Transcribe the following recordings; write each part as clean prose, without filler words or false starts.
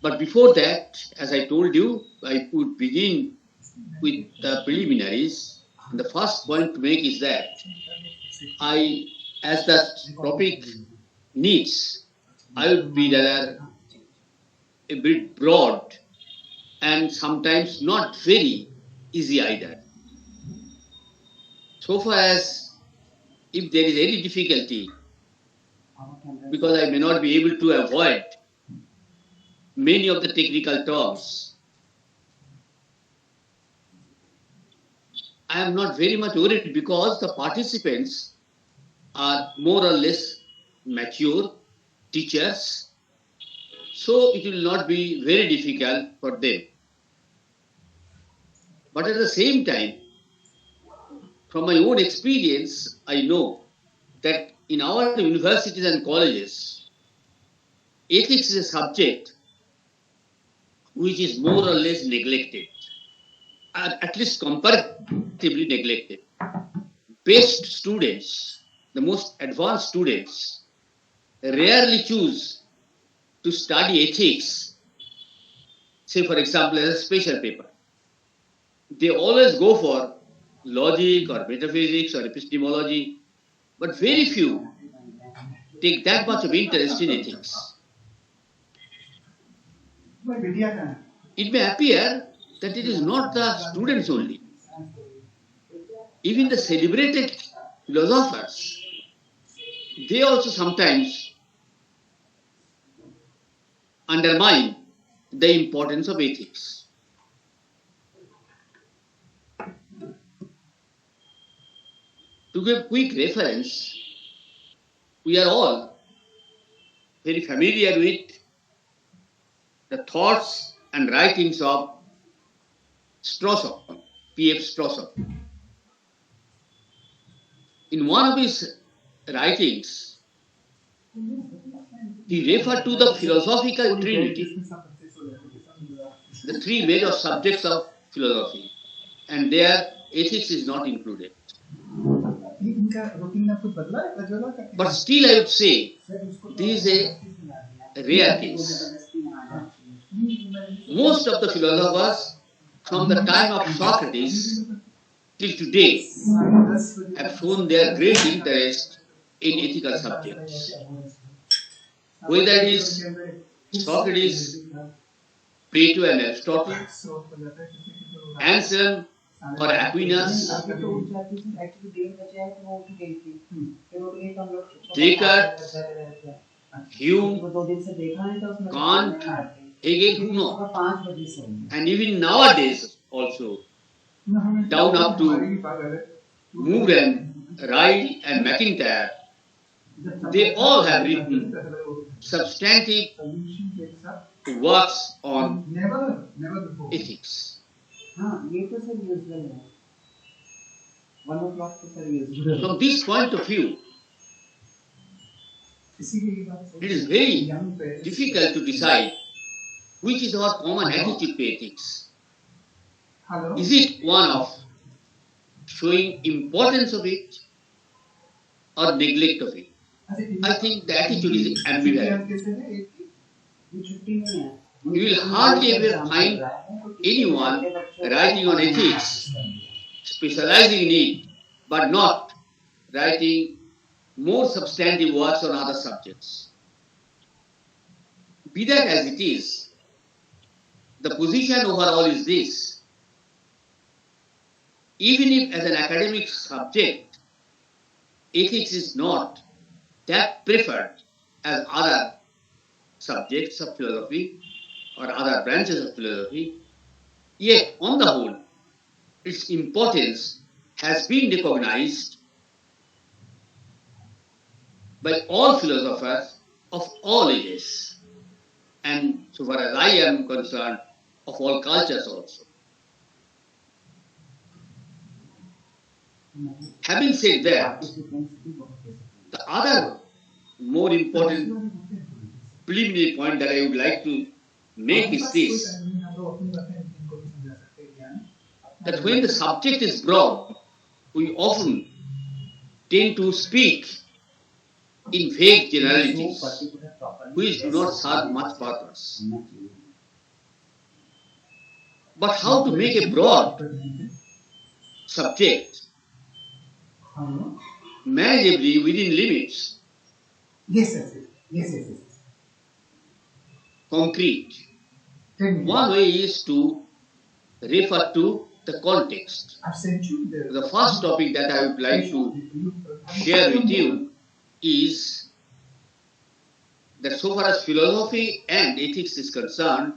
But before that, as I told you, I would begin with the preliminaries. And the first point to make is that as the topic needs, I would be rather a bit broad and sometimes not very easy either. So far as if there is any difficulty, because I may not be able to avoid many of the technical terms, I am not very much worried because the participants are more or less mature teachers, so it will not be very difficult for them. But at the same time, from my own experience, I know that in our universities and colleges, ethics is a subject which is more or less neglected, at least comparatively neglected. Best students, the most advanced students, rarely choose to study ethics, say for example as a special paper. They always go for logic or metaphysics or epistemology, but very few take that much of interest in ethics. It may appear that it is not the students only. Even the celebrated philosophers, they also sometimes undermine the importance of ethics. To give quick reference, we are all very familiar with the thoughts and writings of Stroessop, P.F. Stroessop. In one of his writings, he referred to the philosophical trinity, the three major subjects of philosophy, and there ethics is not included. But still I would say this is a rare case. Most of the philosophers from the time of Socrates till today have shown their great interest in ethical subjects. Whether it is Socrates, Plato and Aristotle, Anselm or Aquinas, Descartes, Hume, Kant, Hegel, who knows? And even nowadays also, down up to Moore and Ryle and McIntyre, they all have written substantive works on ethics. From this point of view, it is very difficult to decide which is our common attitude to ethics. Is it one of showing importance of it or neglect of it? I think the attitude is ambivalent. You will hardly ever find anyone writing on ethics, specializing in it, but not writing more substantive works on other subjects. Be that as it is, the position overall is this: even if as an academic subject, ethics is not that preferred as other subjects of philosophy or other branches of philosophy, yet on the whole, its importance has been recognized by all philosophers of all ages, and so far as I am concerned, of all cultures also. Having said that, the other more important preliminary point that I would like to make is this: that when the subject is broad, we often tend to speak in vague generalities which do not serve much purpose. But how to make a broad subject manageably within limits? Yes. Concrete. One way is to refer to the context. The first topic that I would like to share with you is that so far as philosophy and ethics is concerned,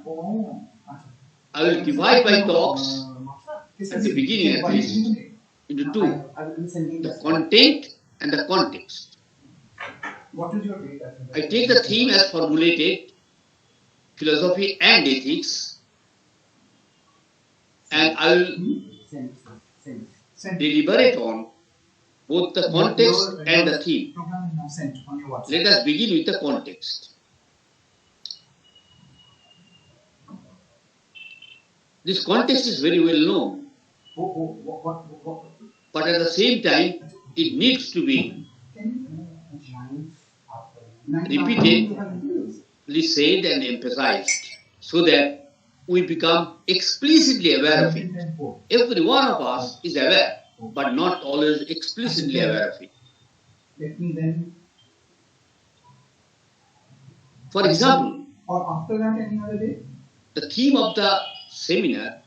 I will divide my talks at the beginning at least into two: the content and the context. I take the theme as formulated, philosophy and ethics, and I will deliberate on both the context and the theme. Let us begin with the context. This context is very well known, but at the same time, it needs to be repeatedly said and emphasized so that we become explicitly aware of it. Every one of us is aware, but not always explicitly aware of it. For example, the theme of the seminar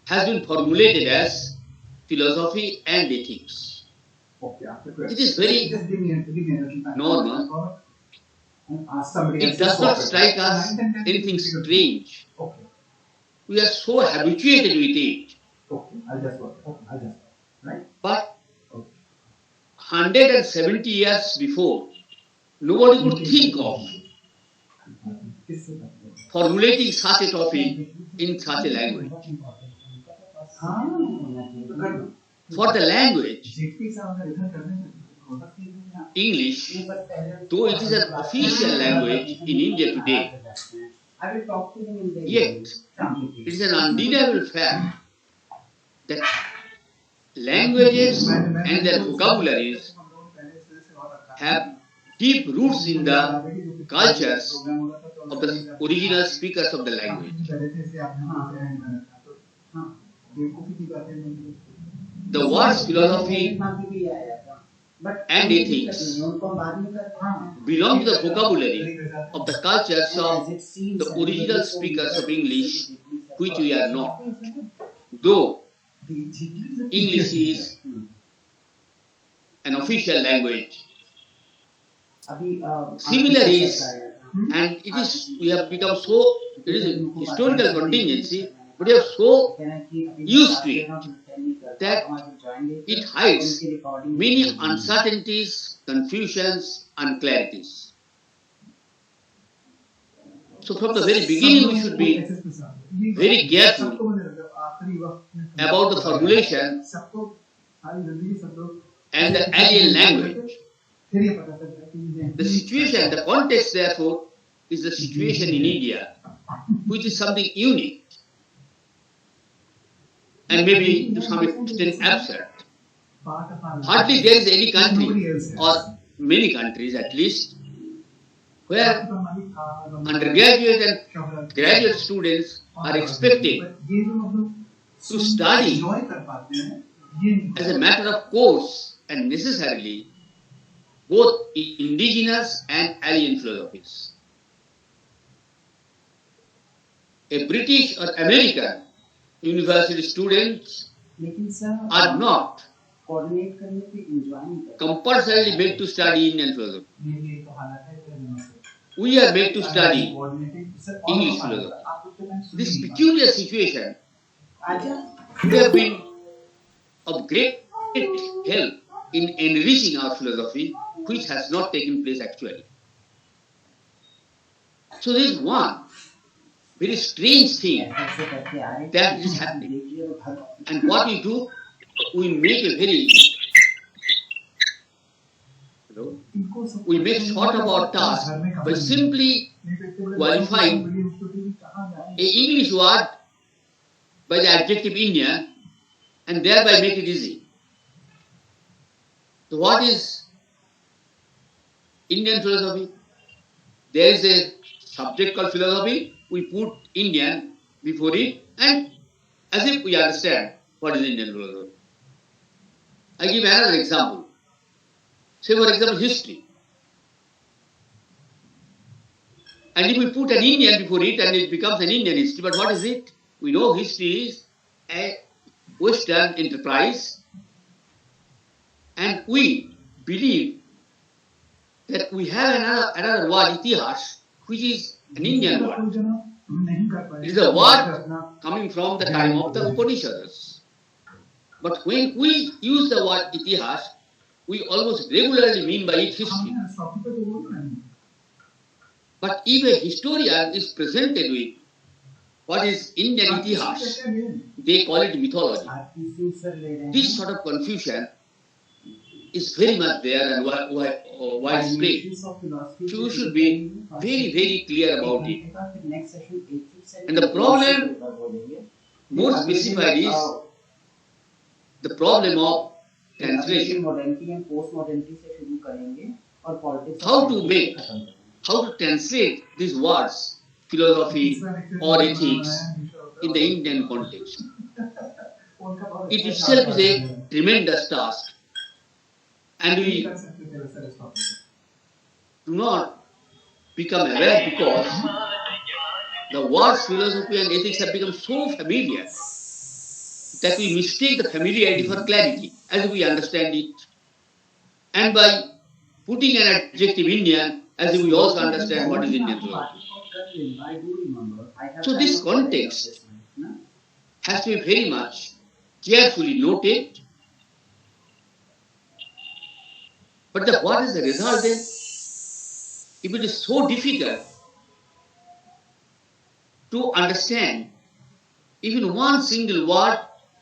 has been formulated as philosophy and ethics. It is very normal. It does not strike us anything strange. We are so habituated with it. But 170 years before, nobody could think of formulating such a topic in such a language. For the language, English, though it is an official language in India today, yet it is an undeniable fact that languages and their vocabularies have deep roots in the cultures of the original speakers of the language. The words philosophy and ethics belong to the vocabulary of the cultures of the original speakers of English, which we are not. Though English is an official language. Similar is, and it is, we have become so, it is a historical contingency, but we are so used to it that it hides many uncertainties, confusions, unclarities. So from the very beginning, we should be very careful about the formulation and the alien language. The situation, the context, therefore, is the situation in India, which is something unique and maybe to some extent absurd. Hardly there is any country, or many countries at least, where undergraduate and graduate students are expected to study as a matter of course and necessarily both indigenous and alien philosophies. A British or American university students are not compulsorily made to study Indian philosophy. We are made to study English philosophy. This peculiar situation would have been of great help in enriching our philosophy, which has not taken place actually. So there is one very strange thing that is happening. And what we do, we make a very, we make short of our task by simply qualifying an English word by the adjective Indian and thereby make it easy. So what is Indian philosophy? There is a subject called philosophy, we put Indian before it, and as if we understand what is Indian philosophy. I give another example. Say, for example, history. And if we put an Indian before it, and it becomes an Indian history, but what is it? We know history is a Western enterprise, and we believe that we have another word, itihas, which is an Indian word. It is a word coming from the time of the Upanishads. But when we use the word itihas, we almost regularly mean by it history. But if a historian is presented with what is Indian itihas, they call it mythology. This sort of confusion is very much there and widespread. So we should be very, very clear about it. And the problem, more specified, is the problem of translation. How to translate these words, philosophy or ethics, in the Indian context. It itself is a tremendous task. And we do not become aware because the words philosophy and ethics have become so familiar that we mistake the familiarity for clarity as we understand it. And by putting an adjective Indian, as if we also understand what is Indian philosophy. So this context has to be very much carefully noted. But what is the result then? If it is so difficult to understand even one single word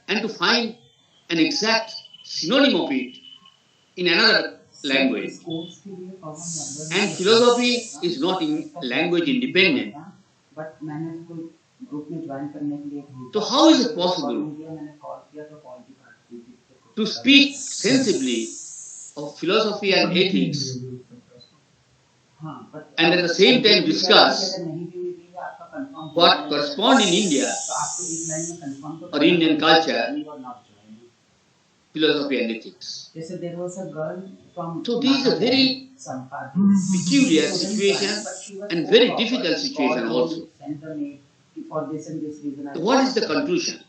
and to find an exact synonym of it in another language. And philosophy is not language independent. So how is it possible to speak sensibly of philosophy and ethics and at the same time discuss what corresponds in India or Indian culture, philosophy and ethics? So this is a very peculiar situation and very difficult situation also. So what is the conclusion?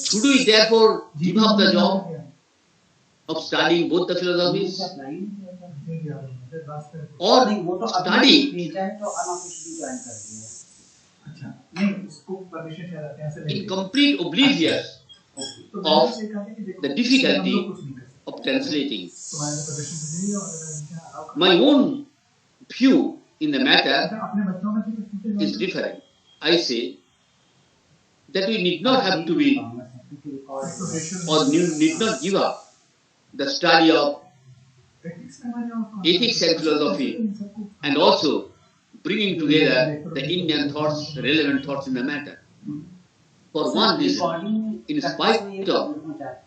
Should we therefore give up the job of studying both the philosophies? Or study in complete oblivion of the difficulty of translating? My own view in the matter is different. I say that we need not have to be or need not give up the study of ethics and philosophy and also bringing together the Indian thoughts, the relevant thoughts in the matter. For one reason, in spite of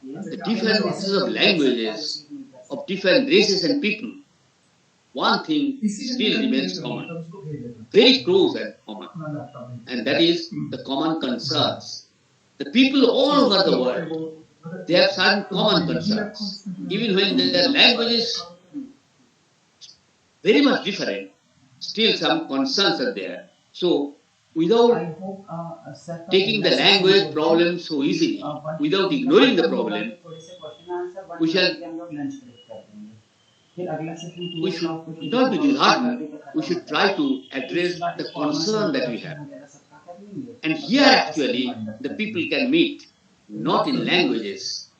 the differences of languages, of different races and people, one thing still remains common, very close and common, and that is the common concerns. The people all over the world, they have certain common concerns. Even when their language is very much different, still some concerns are there. So, without taking the language problem so easily, without ignoring the problem, we should not be disheartened. We should try to address the concern that we have. And here actually, the people can meet, not in languages,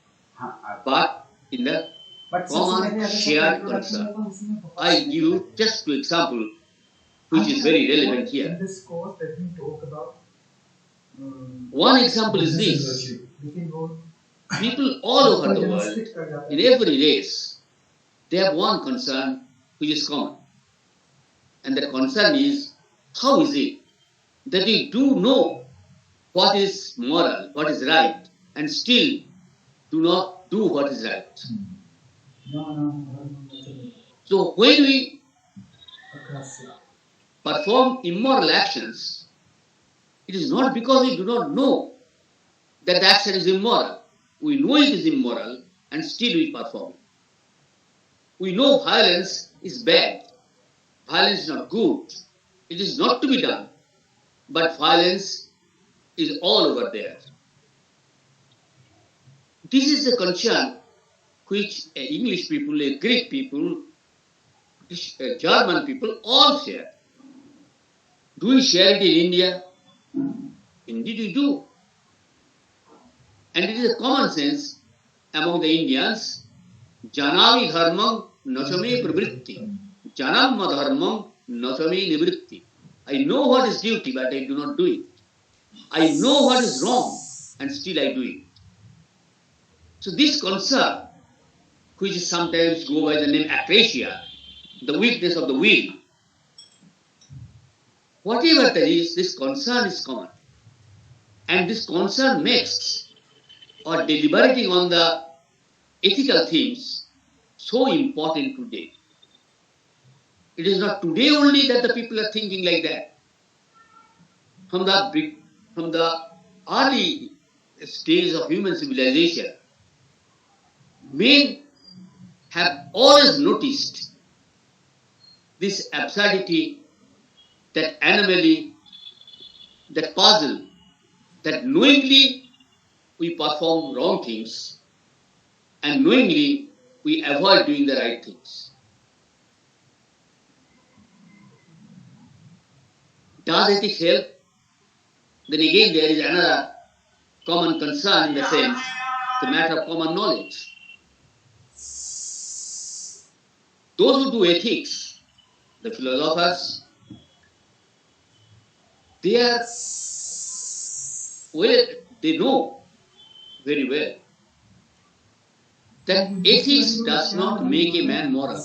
but in the common shared concern. I give you just two examples, which is very relevant here. One example is this. People all over the world, in every race, they have one concern which is common. And the concern is, how is it that we do know what is moral, what is right, and still do not do what is right? So when we perform immoral actions, it is not because we do not know that the action is immoral. We know it is immoral and still we perform it. We know violence is bad. Violence is not good. It is not to be done. But violence is all over there. This is the concern which English people, Greek people, German people all share. Do we share it in India? Indeed we do. And it is a common sense among the Indians. Janami dharmam nachame pravritti. Janam dharmam nachame nivritti. I know what is duty, but I do not do it. I know what is wrong, and still I do it. So this concern, which is sometimes go by the name aprasia, the weakness of the will, whatever there is, this concern is common. And this concern makes or deliberating on the ethical themes so important today. It is not today only that the people are thinking like that. From the early stage of human civilization, men have always noticed this absurdity, that anomaly, that puzzle, that knowingly we perform wrong things and knowingly we avoid doing the right things. Does ethics help? Then again there is another common concern in the sense, the matter of common knowledge. Those who do ethics, the philosophers, they know very well that ethics does not make a man moral.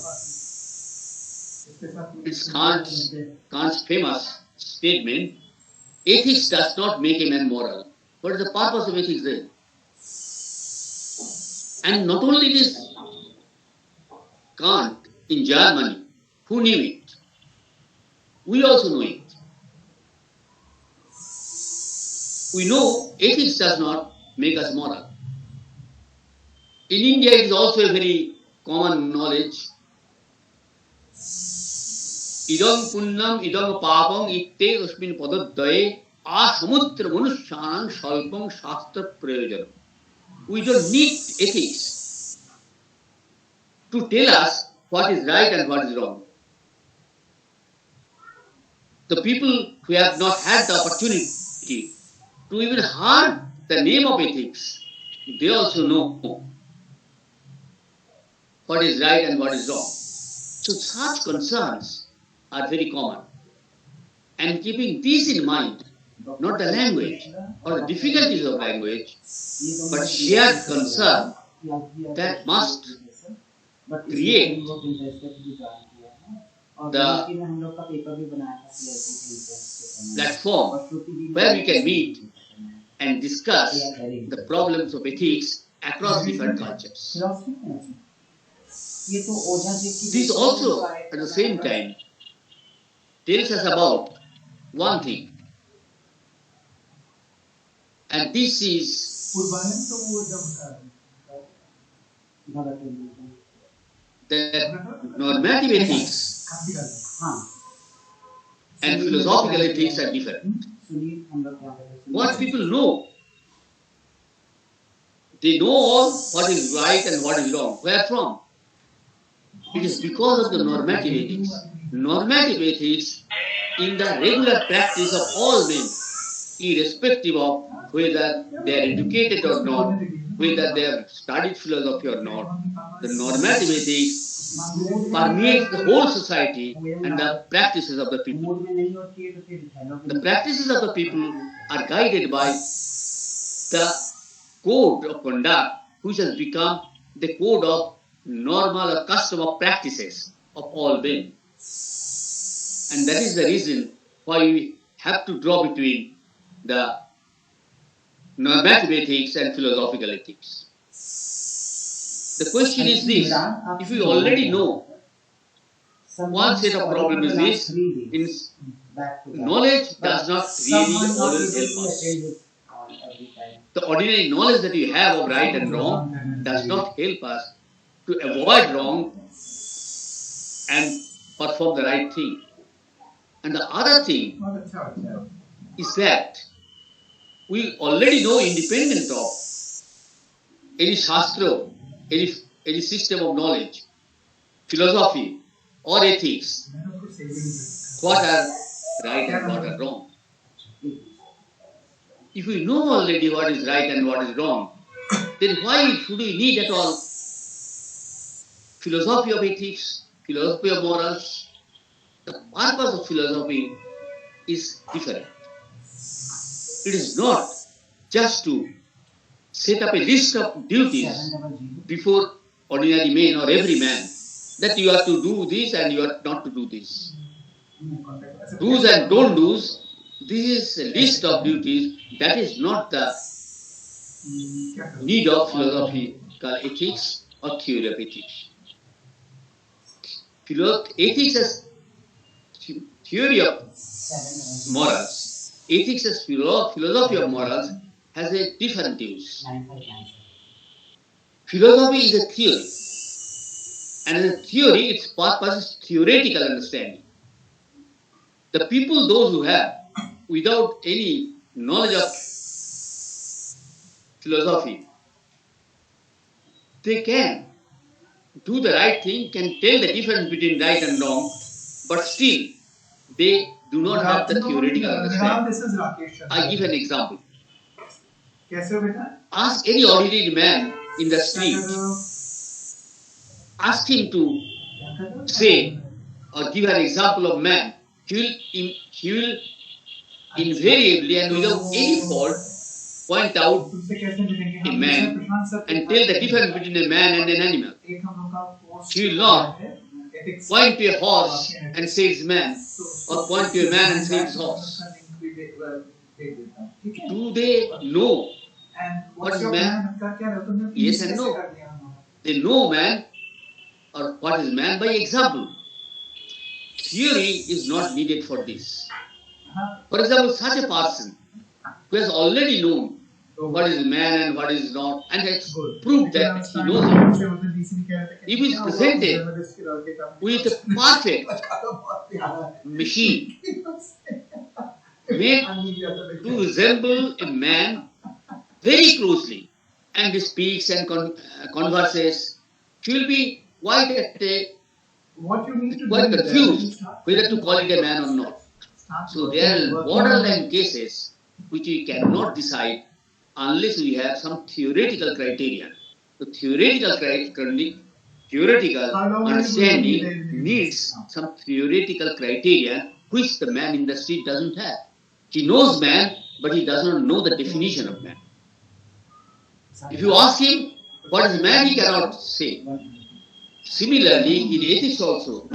It's Kant's famous statement, ethics does not make a man moral. What is the purpose of ethics then? And not only this, Kant in Germany, who knew it? We also know it. We know ethics does not make us moral. In India, it is also a very common knowledge. Idam punnam idam papam itte usmin padaddaye asamutra manusyanam salpam shastra prayojanam. We don't need ethics to tell us what is right and what is wrong. The people who have not had the opportunity to even hear the name of ethics, they also know what is right and what is wrong. So such concerns are very common. And keeping this in mind, not the language or the difficulties of language, but shared concern that must create the platform where we can meet and discuss the problems of ethics across different cultures. This also, at the same time, tells us about one thing, and this is that normative ethics and philosophical ethics are different. What people know, they know all what is right and what is wrong. Where from? It is because of the normative ethics. Normative ethics in the regular practice of all men, irrespective of whether they are educated or not, whether they have studied philosophy or not, the normative ethics permeates the whole society and the practices of the people. The practices of the people are guided by the code of conduct, which has become the code of normal or custom of practices of all men. And that is the reason why we have to draw between the normative ethics and philosophical ethics. The question is this: if we already know one set of problem is this: knowledge does not really always help us. The ordinary knowledge that you have of right and wrong does not help us to avoid wrong and perform the right thing. And the other thing is that we already know, independent of any shastra, any system of knowledge, philosophy or ethics, what are right and what are wrong. If we know already what is right and what is wrong, then why should we need at all philosophy of ethics, philosophy of morals? The purpose of philosophy is different. It is not just to set up a list of duties before ordinary men or every man, that you have to do this and you are not to do this. Do's and don't do's, this is a list of duties. That is not the need of philosophical ethics or theory of ethics. Ethics as theory of morals, ethics as philosophy of morals has a different use. Philosophy is a theory, and as a theory, its purpose is theoretical understanding. The people, those who have, without any knowledge of philosophy, they can do the right thing, can tell the difference between right and wrong, but still they do not have the theoretical understanding. I give an example. Ask any ordinary man in the street, ask him to say or give an example of man, he will invariably and without any fault point out a man and tell the difference between a man and an animal. He will not point to a horse and say it's man, or point to a man and say it's horse. Do they know what is man? Yes and no. They know man or what is man by example. Theory is not needed for this. For example, such a person who has already known what is man and what is not, and has proved that he knows it, if he is presented with a perfect machine made to resemble a man very closely, and he speaks and converses, he will be quite confused whether to call it a man or not. So there are borderline cases which we cannot decide unless we have some theoretical criteria. The theoretical understanding needs some theoretical criteria which the man in the street doesn't have. He knows man, but he does not know the definition of man. If you ask him what is man, he cannot say. Similarly, in ethics also,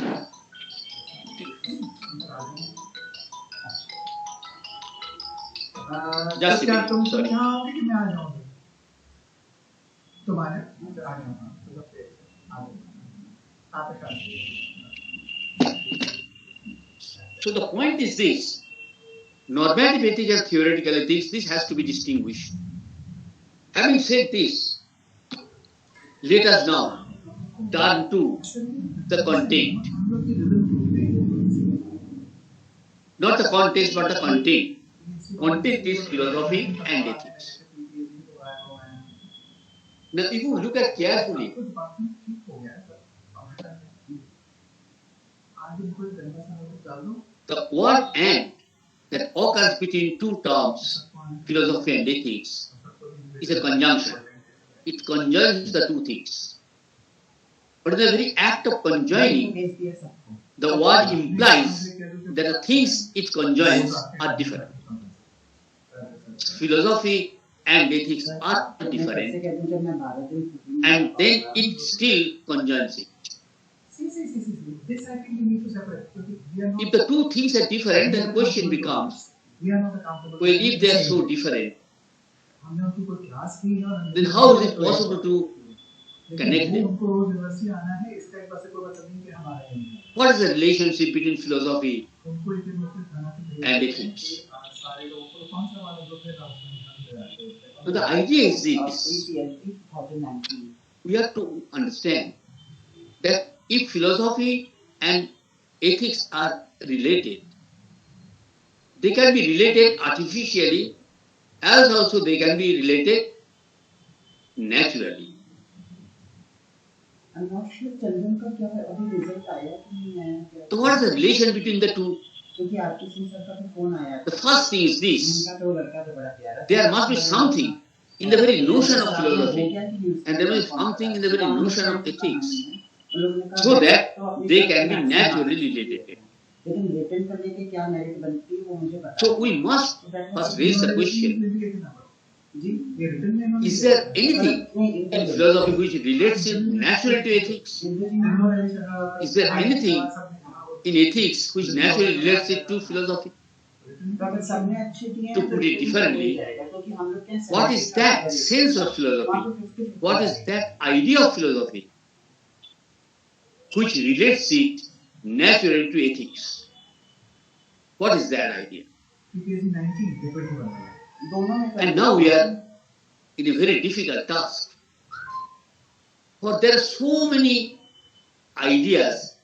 just a minute, sorry. So the point is this: normative ethics and theoretical ethics, this has to be distinguished. Having said this, let us now turn to the content. Not the context, but the content. Content is philosophy and ethics. Now, if you look at carefully, the word "and" that occurs between two terms, philosophy and ethics, is a conjunction. It conjoins the two things. But in the very act of conjoining, the word implies that the things it conjoins are different. Philosophy and ethics are different, and then it still conjoins it. If the two things are different, then the question becomes, well, if they are so different, then how is it possible to connected. What is the relationship between philosophy and ethics? So the idea is this. We have to understand that if philosophy and ethics are related, they can be related artificially, as also they can be related naturally. So what is the relation between the two? The first thing is this. There must be something in the very notion of philosophy, and there must be something in the very notion of ethics, so that they can be naturally related. So we must first raise the question, is there anything in philosophy which relates it naturally to ethics? Is there anything in ethics which naturally relates it to philosophy? To put it differently, what is that sense of philosophy? What is that idea of philosophy which relates it naturally to ethics? What is that idea? And now we are in a very difficult task. For there are so many ideas,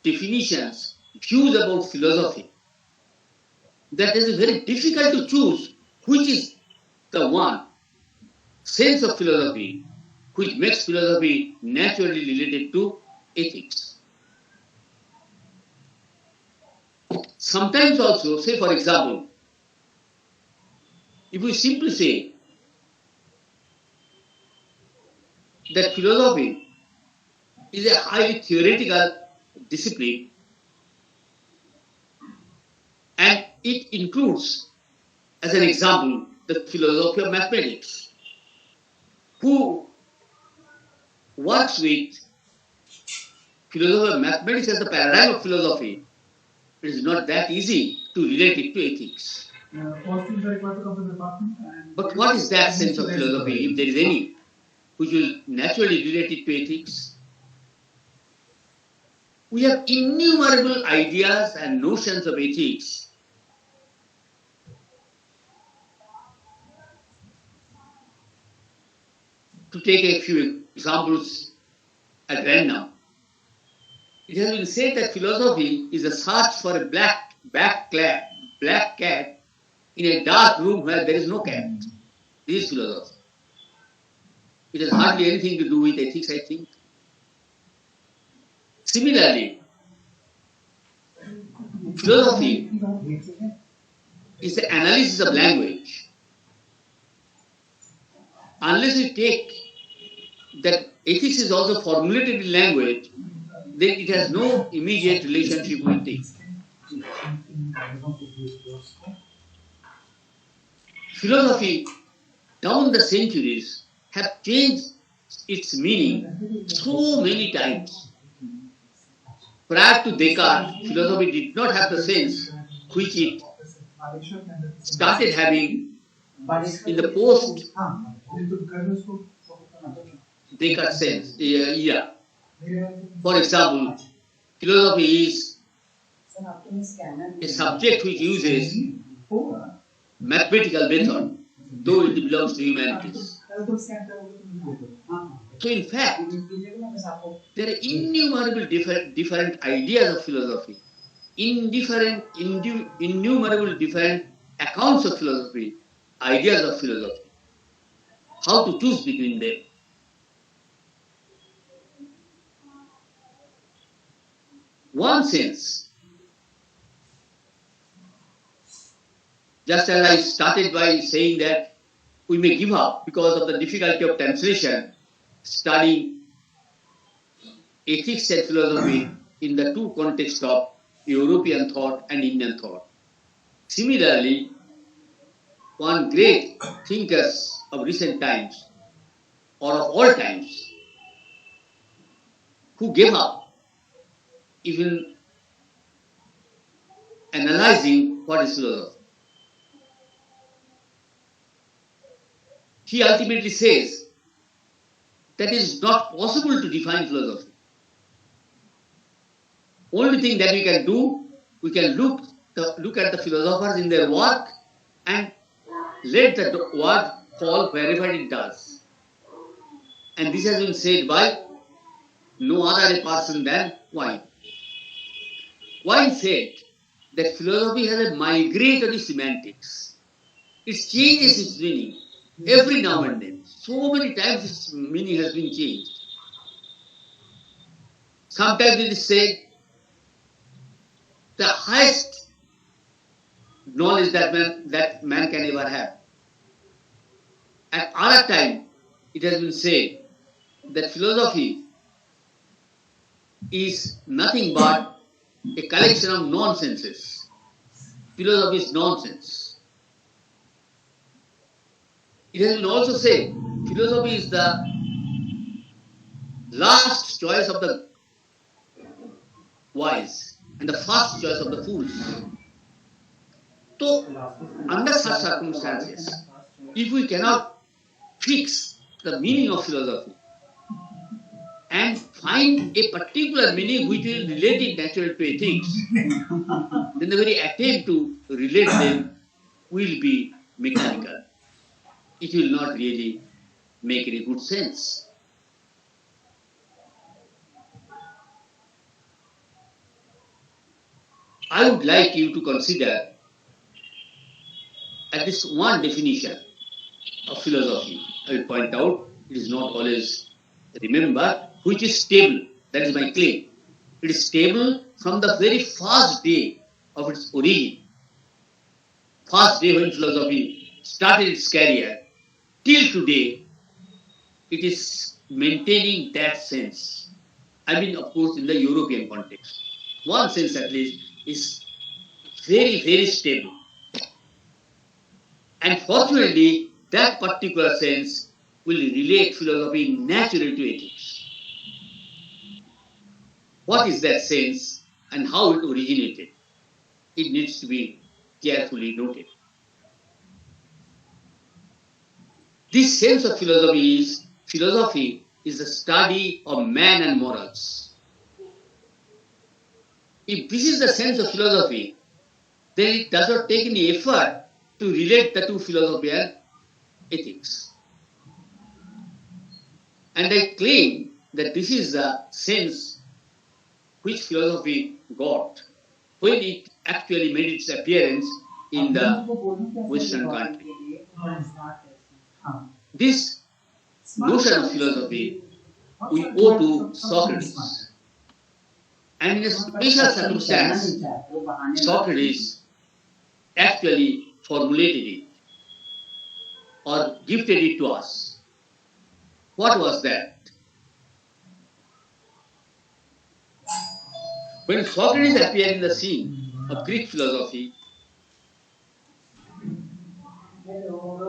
definitions, views about philosophy that it is very difficult to choose which is the one sense of philosophy which makes philosophy naturally related to ethics. Sometimes also, say for example, if we simply say that philosophy is a highly theoretical discipline and it includes, as an example, the philosophy of mathematics, who works with philosophy of mathematics as the paradigm of philosophy. It is not that easy to relate it to ethics. But what is that sense of philosophy, if there is any, which will naturally relate it to ethics? We have innumerable ideas and notions of ethics. To take a few examples at random, it has been said that philosophy is a search for a black cat in a dark room where there is no cat. This is philosophy. It has hardly anything to do with ethics, I think. Similarly, philosophy is the analysis of language. Unless you take that ethics is also formulated in language, then it has no immediate relationship with it. Philosophy down the centuries have changed its meaning so many times. Prior to Descartes, philosophy did not have the sense which it started having in the post-Descartes sense. For example, philosophy is a subject which uses mathematical method, though it belongs to humanities. So in fact, there are innumerable different ideas of philosophy, innumerable different accounts of philosophy, ideas of philosophy. How to choose between them? One sense, just as I started by saying that we may give up because of the difficulty of translation, studying ethics and philosophy in the two contexts of European thought and Indian thought. Similarly, one great thinkers of recent times, or of all times, who gave up even analyzing what is philosophy. He ultimately says that is not possible to define philosophy. Only thing that we can do, we can look at the philosophers in their work and let the word fall wherever it does. And this has been said by no other person than Wine. Wine said that philosophy has a migratory semantics. It changes its meaning every now and then. So many times its meaning has been changed. Sometimes it is said the highest knowledge that man can ever have. At other time, it has been said that philosophy is nothing but a collection of nonsenses. Philosophy is nonsense. It has been also said philosophy is the last choice of the wise and the first choice of the fools. So, under such circumstances, if we cannot fix the meaning of philosophy and find a particular meaning which will relate it naturally to ethics, then the very attempt to relate them will be mechanical. It will not really make any good sense. I would like you to consider at least one definition of philosophy. I will point out, it is not always remembered, which is stable. That is my claim. It is stable from the very first day of its origin. First day when philosophy started its career, till today, it is maintaining that sense. I mean, of course, in the European context. One sense at least is very, very stable. And fortunately, that particular sense will relate philosophy naturally to ethics. What is that sense and how it originated? It needs to be carefully noted. This sense of philosophy is the study of man and morals. If this is the sense of philosophy, then it does not take any effort to relate the two, philosophy and ethics. And I claim that this is the sense which philosophy got when it actually made its appearance in the Western country. This notion of philosophy we owe to Socrates. And in a special circumstance, Socrates actually formulated it or gifted it to us. What was that? When Socrates appeared in the scene of Greek philosophy,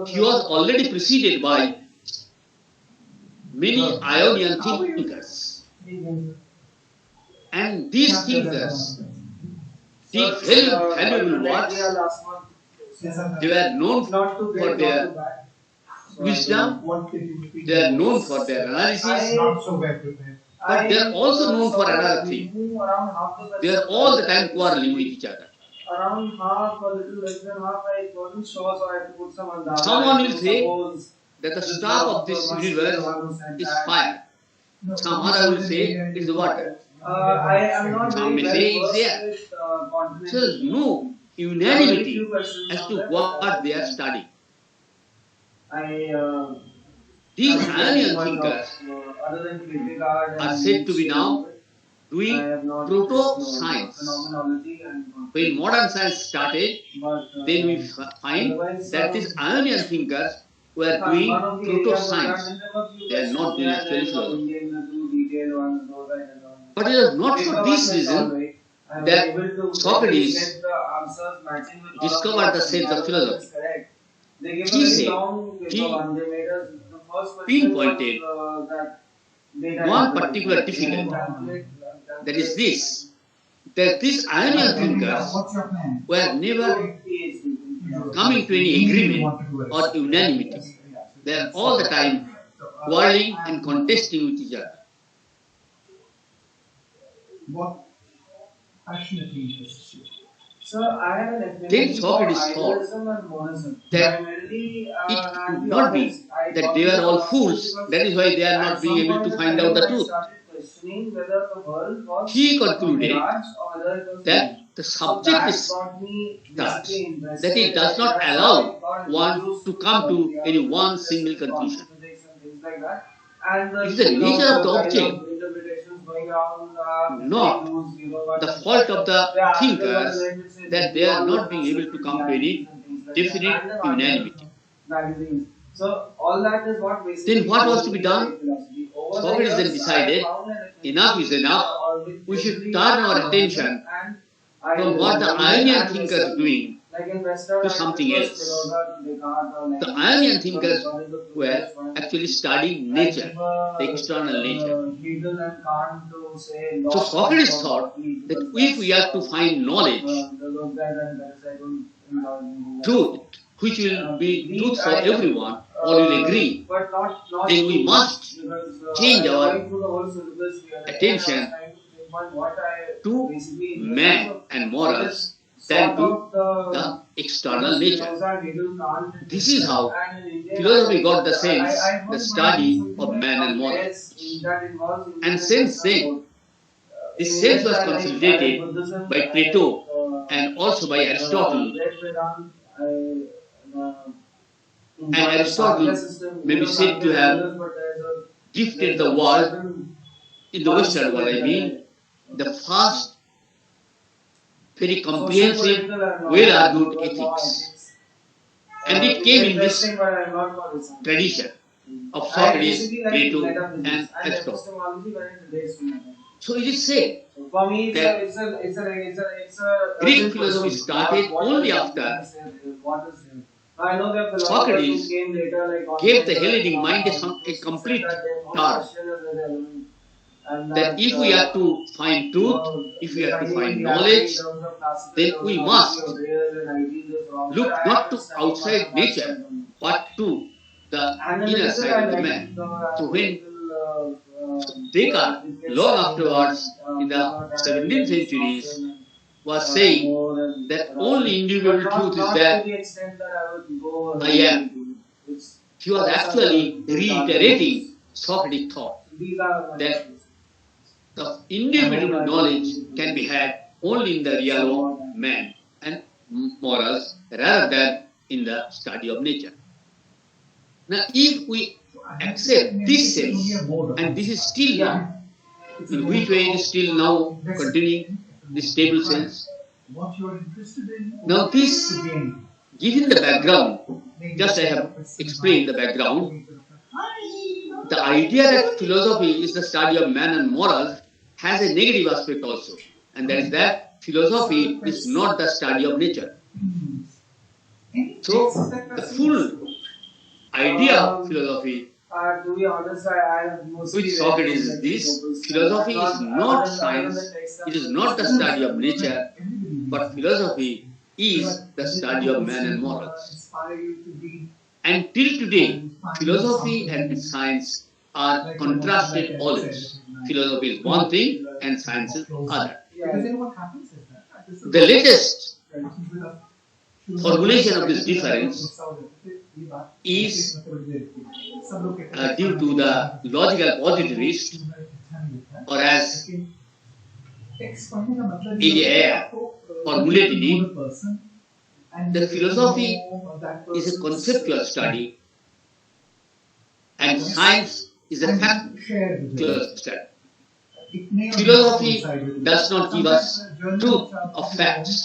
he was already preceded by many Ionian thinkers. And these thinkers did very valuable works. They were known for their wisdom, they are known for their analysis, but they are also known for another thing. They are all the time quarreling with each other. Around half, a little less than half, I wasn't sure, so I had to put some andazas. Someone will say that the stuff of this universe is fire. Some other will say it is water. I am not Some may say it's air. So there is no unanimity as to what they are studying. These Ionian thinkers are said to be now doing proto-science. When modern science started, then we find that these Ionian thinkers were doing proto-science. They are not doing actually philosophy. But it is not for this reason that Socrates discovered the sense of philosophy. He said, he pinpointed one particular difficulty. That is this, that these Ionian thinkers were never coming to any agreement or unanimity. They are all the time quarreling and contesting with each other. What passionately interests you? So I have an Then affinity for Socrates thought idealism and monism. that Primarily, it and could be not be honest, I that got they were into all philosophy fools. because That is why they are at not being some able point to in find time out the I truth. started questioning whether the world was He a concluded mirage or whether it was real. that the So subject that is got me such basically interested. that it does not That's how allow I got one introduced to come to the any one theories, single conclusion. quantum physics and things like that. And It is the nature of the kind object, of interpretations going around, not the fault of the thinkers, thinkers that they are not being able to come to any definite unanimity. magazines. So all that is what basically. Then what was to be done? Philosophy. Over the Socrates then years, decided I found an affinity, enough is enough. We should turn our attention from what the Ionian thinkers are doing to something else. The Ionian thinkers were actually studying nature, the external nature. So Socrates thought that if we are to find knowledge, truth, which will be truth for everyone, all will agree, then we must change our attention to man and morals than to the external nature. This is how philosophy got the sense, the study of man and morals. And since then, this sense was consolidated by Plato and also by Aristotle. And Aristotle may be said to have gifted the world, in the Western world I mean, the first very comprehensive, well-argued ethics. And it came in this tradition of Socrates, Plato and Aristotle. So it is said that Greek philosophy started only after Socrates gave the Hellenic mind a complete turn. That if we are to find truth, if we are to find knowledge, then we must look not to outside nature, but to the inner side of the man. So when Descartes, long afterwards, in the 17th centuries, was saying that only individual truth is that I am, he was actually reiterating Socrates' thought that the individual knowledge can be had only in the realm of man and morals rather than in the study of nature. Now, if we accept this sense, and this is still now, in which way it is still now continuing, this stable sense. Now, this, given the background, just I have explained the background, the idea that philosophy is the study of man and morals has a negative aspect also, and that is that philosophy is not the study of nature. So, the full idea of philosophy, to be honest, which Socrates is this, philosophy is not science, it is not the study of nature, but philosophy is the study of man and morals. And till today, philosophy and science are contrasted always. Philosophy is one thing and science is other. The latest formulation of this difference is due to the logical positivist, or as Ayer formulated it, the philosophy is a conceptual study and science is a factual study. Philosophy does not give us truth of facts.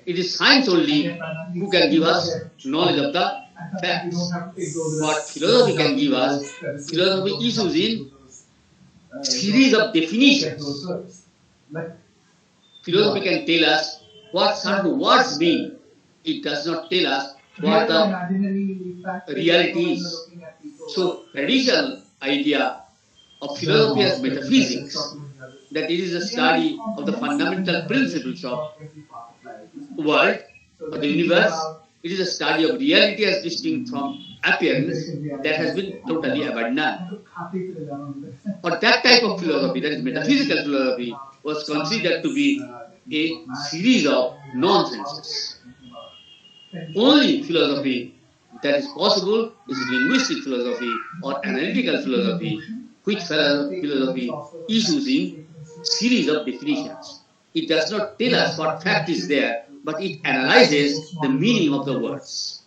It is science only who can give us knowledge of the facts. What philosophy can give us, philosophy issues in series of definitions. Philosophy can tell us what certain words mean. It does not tell us what the reality is. So, traditional idea of philosophy as metaphysics, that it is a study of the fundamental principles of world, of the universe, It is a study of reality as distinct from appearance that has been totally abandoned. Or that type of philosophy, that is metaphysical philosophy, was considered to be a series of nonsenses. Only philosophy that is possible is linguistic philosophy or analytical philosophy, which philosophy issues in series of definitions. It does not tell us what fact is there, but it analyzes the meaning of the words.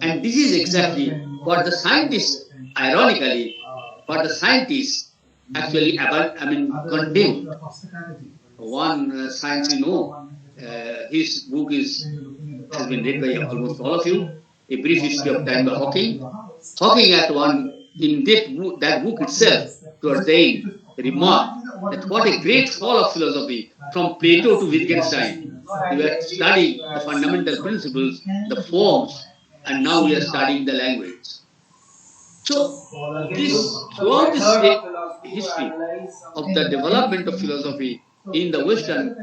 And this is exactly what the scientists, ironically, what the scientists actually condemn. One science his book has been read by almost all of you, A Brief History of Time by Hawking. Hawking in that book itself, towards the end, remarked that what a great fall of philosophy from Plato to Wittgenstein. We were studying the fundamental principles, the forms, and now we are studying the language. So, throughout this history of the development of philosophy in the Western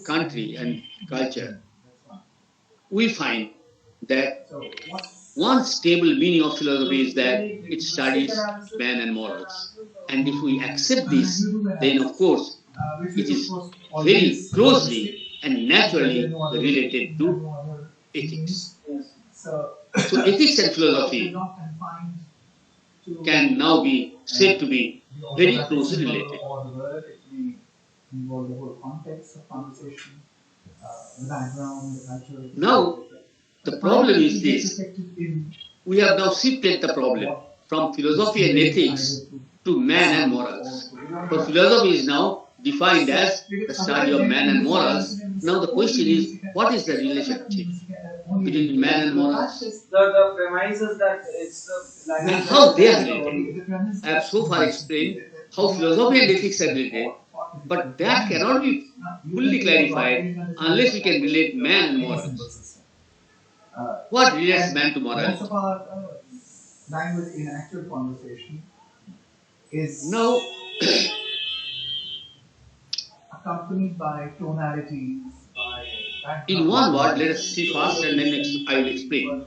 country and culture, we find that one stable meaning of philosophy is that it studies man and morals. And if we accept this, then of course it is very closely and naturally related to ethics. So ethics and philosophy can now be said to be very closely related. Now, the problem is this. We have now shifted the problem from philosophy and ethics to man and morals. For philosophy is now defined as the study of man and morals. Now the question is, what is the relationship between man and morals? The premise is that it's the and how they are related. I have so far explained how philosophy and ethics are related, but that cannot be fully clarified unless we can relate man and morals. What relates man to morality? Most of our language in actual conversation is Now, accompanied by tonalities, in one word, let us see first and then I will explain.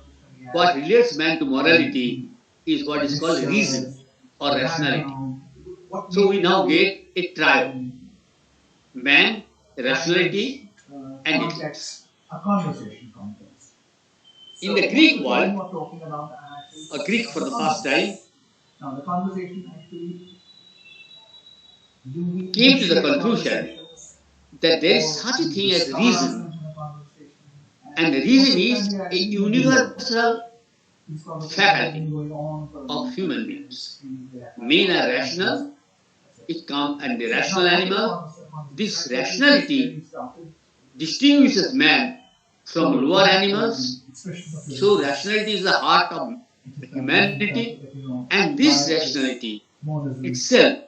What relates man to morality is what is called reason or rationality. So we now get a trio: man, rationality, and ethics. A conversation context. In the Greek world, a Greek for the first time, now the conversation actually came to the conclusion that there is such a thing as reason, and the reason is a universal faculty of human beings. Men are rational, and the rational animal. This rationality distinguishes man from lower animals. So rationality is the heart of humanity, and this rationality itself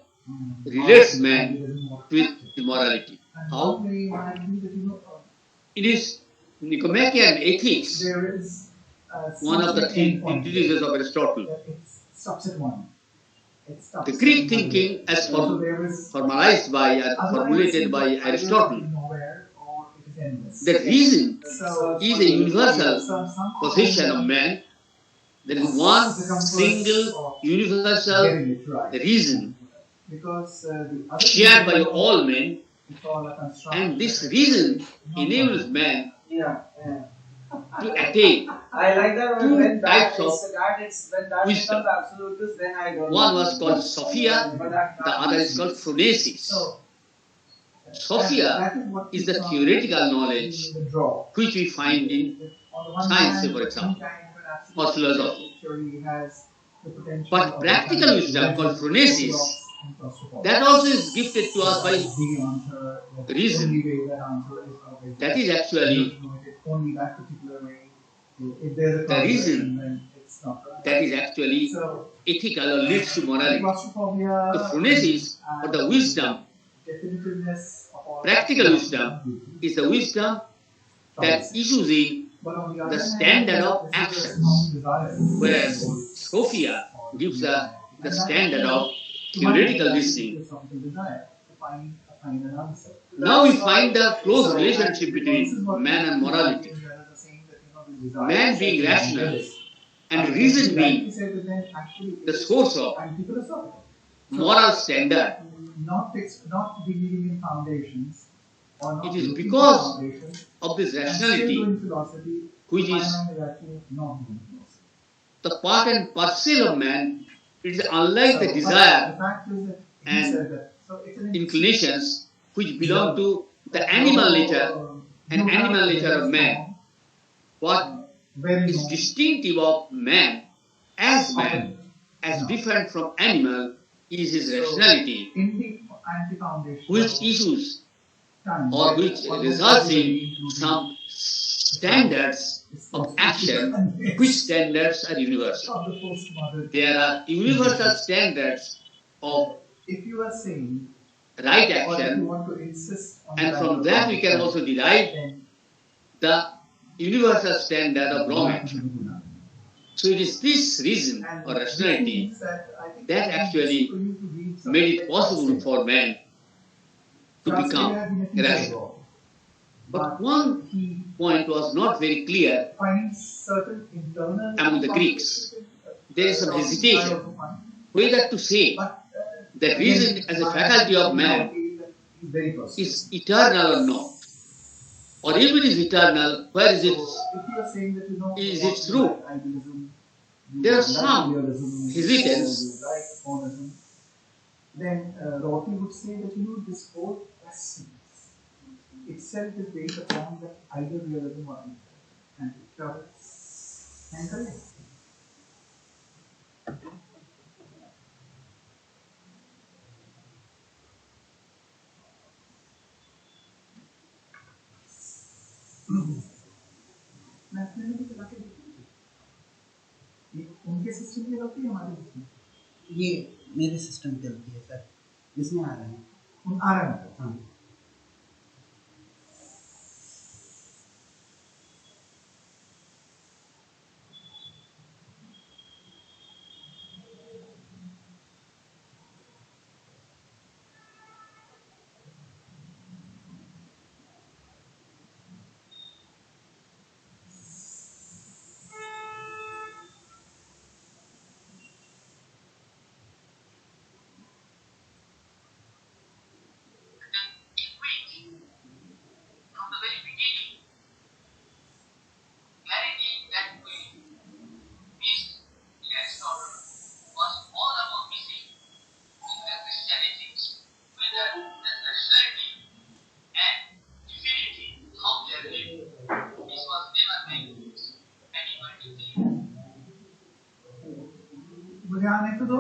relates man with morality. How? It is Nicomachean ethics, one of the three treatises of Aristotle. The Greek thinking, as formulated by Aristotle, that reason is a universal possession of man. There is one single universal reason shared by all men, and this reason enables man to attain two types of wisdom. One was called Sophia, the other is called Phronesis. Sophia is the theoretical knowledge which we find in science, for example, or philosophy. But practical wisdom called Phronesis, that also is gifted to us by reason. That is actually the reason that is actually ethical or leads to morality. The Phronesis, or the wisdom, practical wisdom, is the wisdom that issues in the standard of actions, whereas Sophia gives the standard of theoretical listening. Now we find the close relationship between man and morality. man being rational and reason being the source of moral standard. Not believing in foundations, or not It is looking because for foundations, of this and still rationality doing philosophy, which is actually not doing philosophy. the part and parcel of man. It is unlike the desire The fact is that he and said that. So it's an inclinations which belong to the animal nature and animal nature of man. What is distinctive of man, as different from animal, is his rationality, in the anti-foundation, which issues or which results in some standards of action, which standards are universal. There are universal standards of if you are saying right or if you action, want to insist on and the from that we can also derive the universal standard of wrong action. So it is this reason or rationality that actually made it possible for man to become rational. But one point was not very clear among the Greeks. There is some hesitation whether to say that reason as a faculty of man is eternal or not. Or if it is eternal, where is it? Is it true? There is some hesitance. Then Rorty would say that this whole essence itself is based upon the either realism or and correct. उनके system की गलती है हमारे system ये मेरे system की गलती है सर इसमें आ रहे हैं आ रहा है हाँ मुझे आने तो दो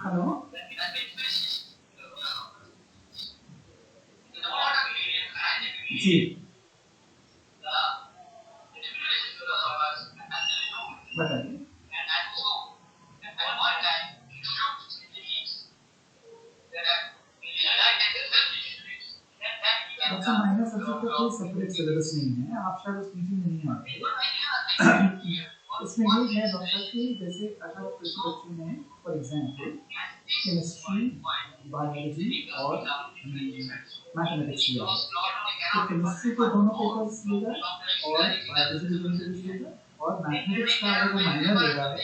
हेलो जी बताइए अच्छा माइनर सब्जेक्ट का कोई सेपरेट सिलेबस नहीं है आप शायद उस मीटिंग में नहीं आते उसमें ये है डॉक्टर कि जैसे अगर किसी बच्चे ने फॉर एग्जांपल केमिस्ट्री बायोलॉजी और मैथमेटिक्स लिया तो केमिस्ट्री के दोनों पेपर्स लेगा और बायोलॉजी के दोनों पेपर्स लेगा और मैथमेटिक्स का अगर वो माइनर ले रहा है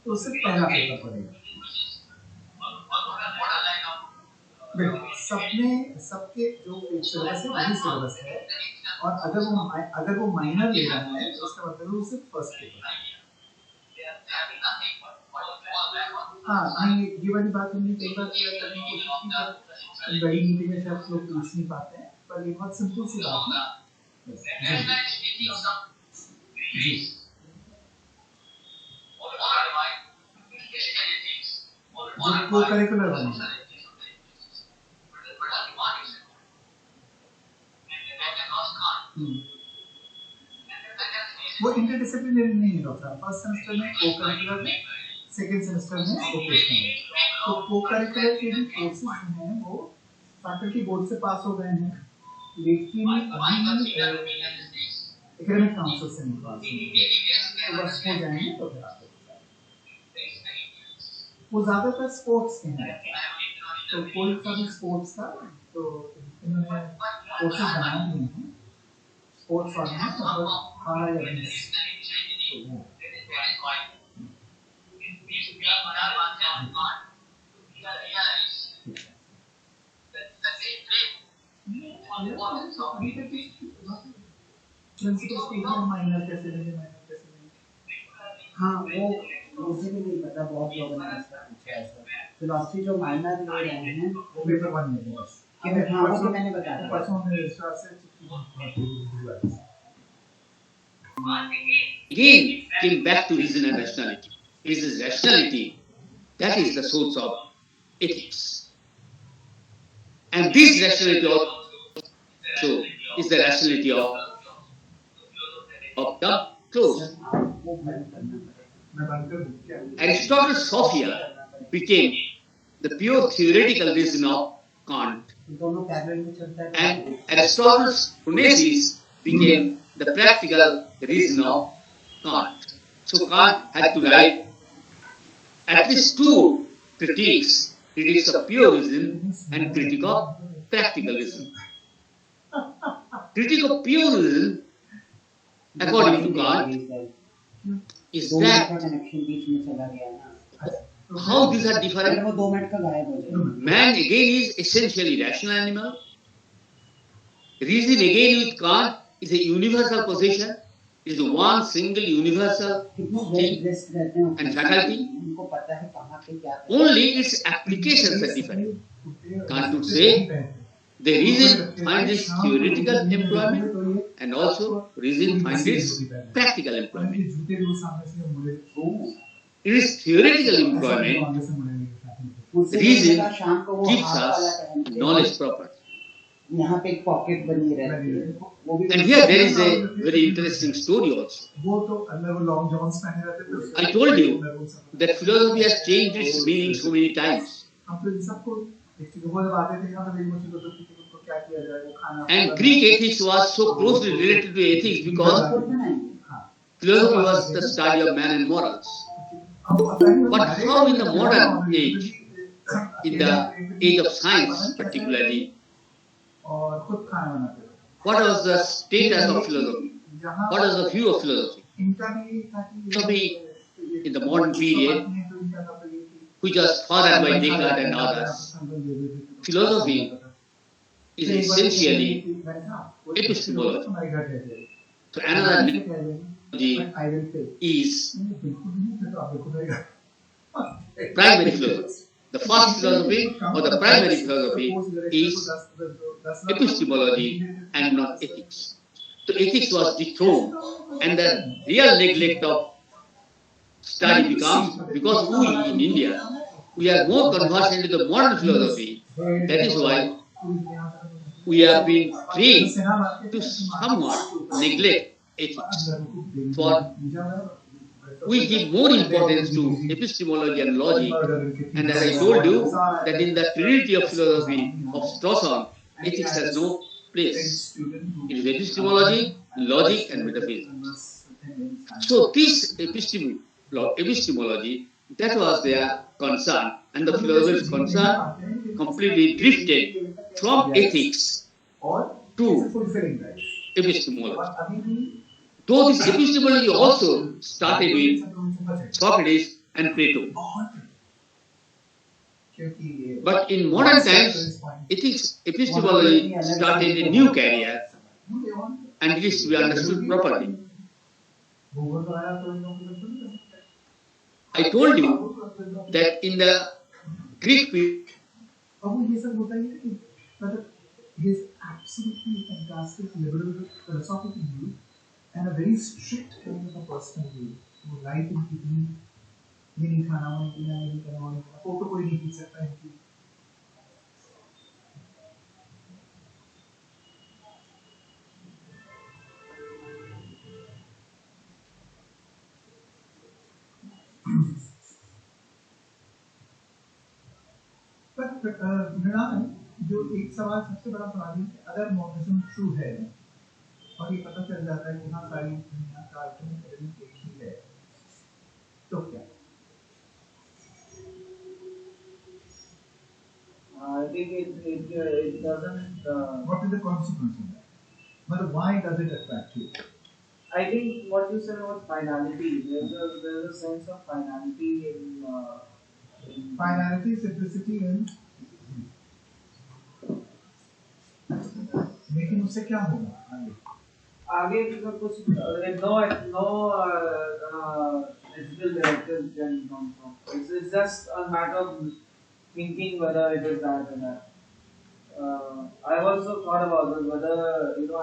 तो उससे पहला पेपर पढ़ेगा सबके जो सिलेबस है वही सिलेबस है और अगर वो माइनर ले रहा है तो उसका मतलब है उसे फर्स्ट पेपर हाँ ये वाली बात हमने कई बार करने की कोशिश की पर बड़ी मीटिंग में शायद लोग पूछ नहीं पाते हैं पर ये बहुत सिंपल सी बात है जी जो को करिकुलर वाले वो इंटरडिसिप्लिनरी नहीं होता। फर्स्ट सेमेस्टर में को-करिकुलर में, सेकंड सेमेस्टर में वोकेशनल। तो को-करिकुलर के भी कोर्सेज हैं वो फैकल्टी बोर्ड से पास हो गए हैं, लेकिन अभी एकेडमिक काउंसिल से नहीं पास हुए। तो बस हो जाएंगे तो फिर आपको वो ज़्यादातर स्पोर्ट्स के हैं। तो कोई सा भी स्पोर्ट्स का तो इन्होंने कोर्सेज बना दिए हैं स्पोर्ट्स वाले हैं, मतलब हाई एवरेज। हाँ वो मुझे भी नहीं पता, बहुत लोगों ने ऐसा पूछा है सर। फिलॉसफी जो माइनर ले रहे हैं वो पेपर 1 में है बस। हाँ वो तो मैंने बताया। परसों में रजिस्ट्रार से Again came back to reason and rationality. It is rationality that is the source of ethics. And this rationality also is the rationality of the close. Aristotle's Sophia became the pure theoretical reason of Kant, and Aristotle's Phronesis became the practical reason of Kant. So Kant had to write at least two critiques of pure reason and critique of practical reason. Critique of pure reason, according to Kant, is that how these are different. Man again is essentially rational animal. Reason again with Kant is a universal possession, is one single universal thing and faculty. Only its applications are different. Kant would say the reason finds its theoretical employment and also reason finds its practical employment. In its theoretical employment, reason gives us knowledge property. यहाँ पे एक pocket बनी रहती है, वो भी And here there is a very interesting story also. I told you that philosophy has changed its meaning so many times. And Greek ethics was so closely related to ethics because philosophy was the study of man and morals. But how in the modern age, in the age of science particularly, what was the status of philosophy? What was the view of philosophy? Philosophy in the modern period, which was fathered by Descartes and others, philosophy is essentially epistemology. So another analogy is primary philosophy. The first philosophy or the primary philosophy is epistemology and not ethics. So ethics was dethroned, and the real neglect of study becomes, because we in India, we are more conversant with the modern philosophy. That is why we have been trained to somewhat neglect ethics. For we give more importance to epistemology and logic, and as I told you that in the trinity of philosophy of Strawson, ethics has no place. It is epistemology, logic and metaphysics. So this epistemology, that was their concern, and the philosopher's concern completely drifted from ethics to epistemology. Though this epistemology also started with Socrates and Plato. But in modern times, ethics epistemology started a new career, and it is to be understood properly. I told you that in the Greek period, his absolutely fantastic liberal philosophical view and a very strict kind of a personal view. Life in keeping, meaning khana, photo कोई नहीं खींच सकता इनकी. मृणाल, जो एक सवाल सबसे बड़ा सवाल है, अगर मॉडर्निज्म ट्रू है और ये पता चल जाता है कि हाँ सारी दुनिया का अल्टीमेट एलिमेंट एक ही है, तो क्या? I think it doesn't. What is the consequence of that? But why does it attract you? I think what you said about finality. There's a sense of finality in Finality, simplicity, and लेकिन उससे क्या होगा आगे? आगे तो कुछ no ethical directive can come from. It's just a matter of thinking whether it is that or that. I've also thought about this, whether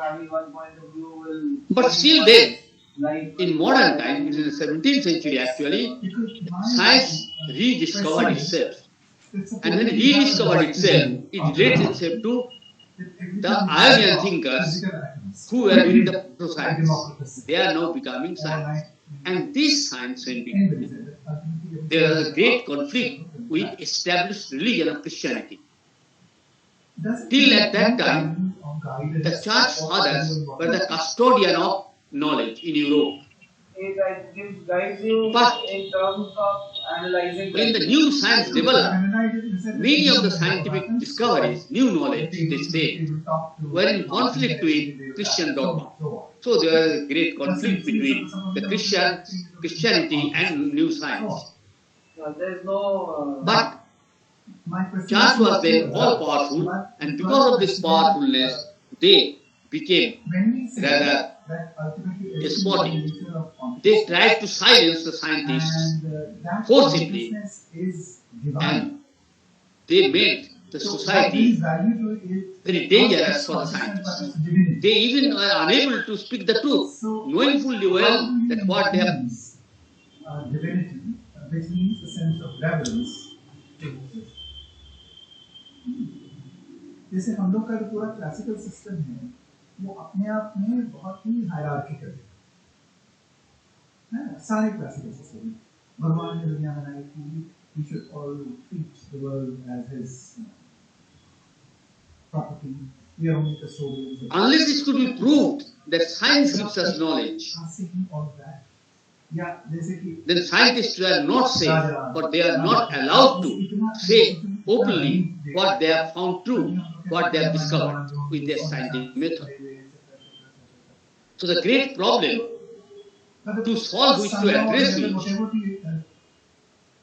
having one point of view will. But still then, like in modern times, in the 17th century actually, science rediscovered itself. And when it rediscovered itself, it relates itself to the Ionian thinkers who were during the proto-science. They are now becoming science. And this science, when began, there was a great conflict with established religion of Christianity. Till at that time, the church fathers were the custodian of knowledge in Europe. It guides you But in terms of analyzing. when the new science developed, many of the scientific discoveries, new knowledge, they say, were in conflict with Christian dogma. So there was a great conflict between the Christianity and new science. There's no. But church was then all powerful, and because of this powerfulness, they became rather despotic. They tried to silence the scientists forcibly, and they made the society very dangerous for the scientists. They even were unable to speak the truth, knowing fully well that what they have. Divinity, which means the sense of reverence. जैसे हम लोग का जो पूरा classical system है वो अपने आप में बहुत ही हायरार्किकल है सारे क्लासिकल सिस्टम भगवान ने दुनिया बनाई थी we should all treat the world as his property. We are only custodians. Unless it could be proved that science gives us knowledge, then scientists were not safe, but they are not allowed to say openly what they have found true, what they have discovered with their scientific method. So the great problem to solve which, to address which,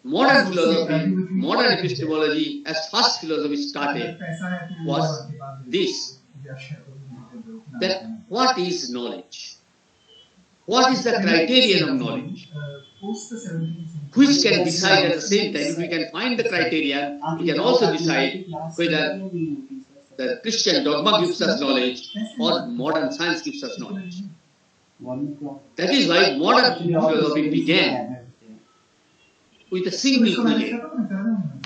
modern philosophy, modern epistemology, as first philosophy started, was this, that what is knowledge? What is the criterion of knowledge? Which can decide at the same time, if we can find the criterion, we can also decide whether the Christian dogma gives us knowledge or modern science gives us knowledge. That is why modern philosophy began with a single project,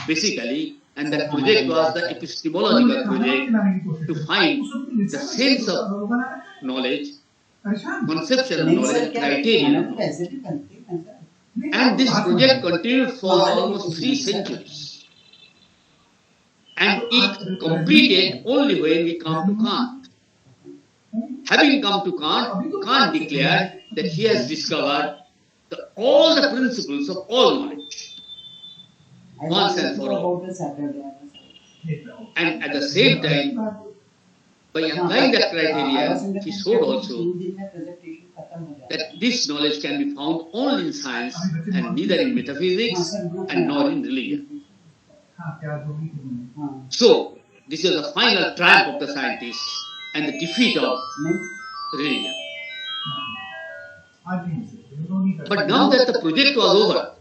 basically, and that project was the epistemological project to find the sense of knowledge, conception of knowledge, criterion of knowledge. And this project continued for almost 3 centuries. And it completed only when we come to Kant. Having come to Kant, Kant declared that he has discovered all the principles of all knowledge, once and for all. And at the same time, by applying that criteria, he showed also that this knowledge can be found only in science and neither in metaphysics and nor in religion. So, this is the final triumph of the scientists and the defeat of religion. But now that the project was over,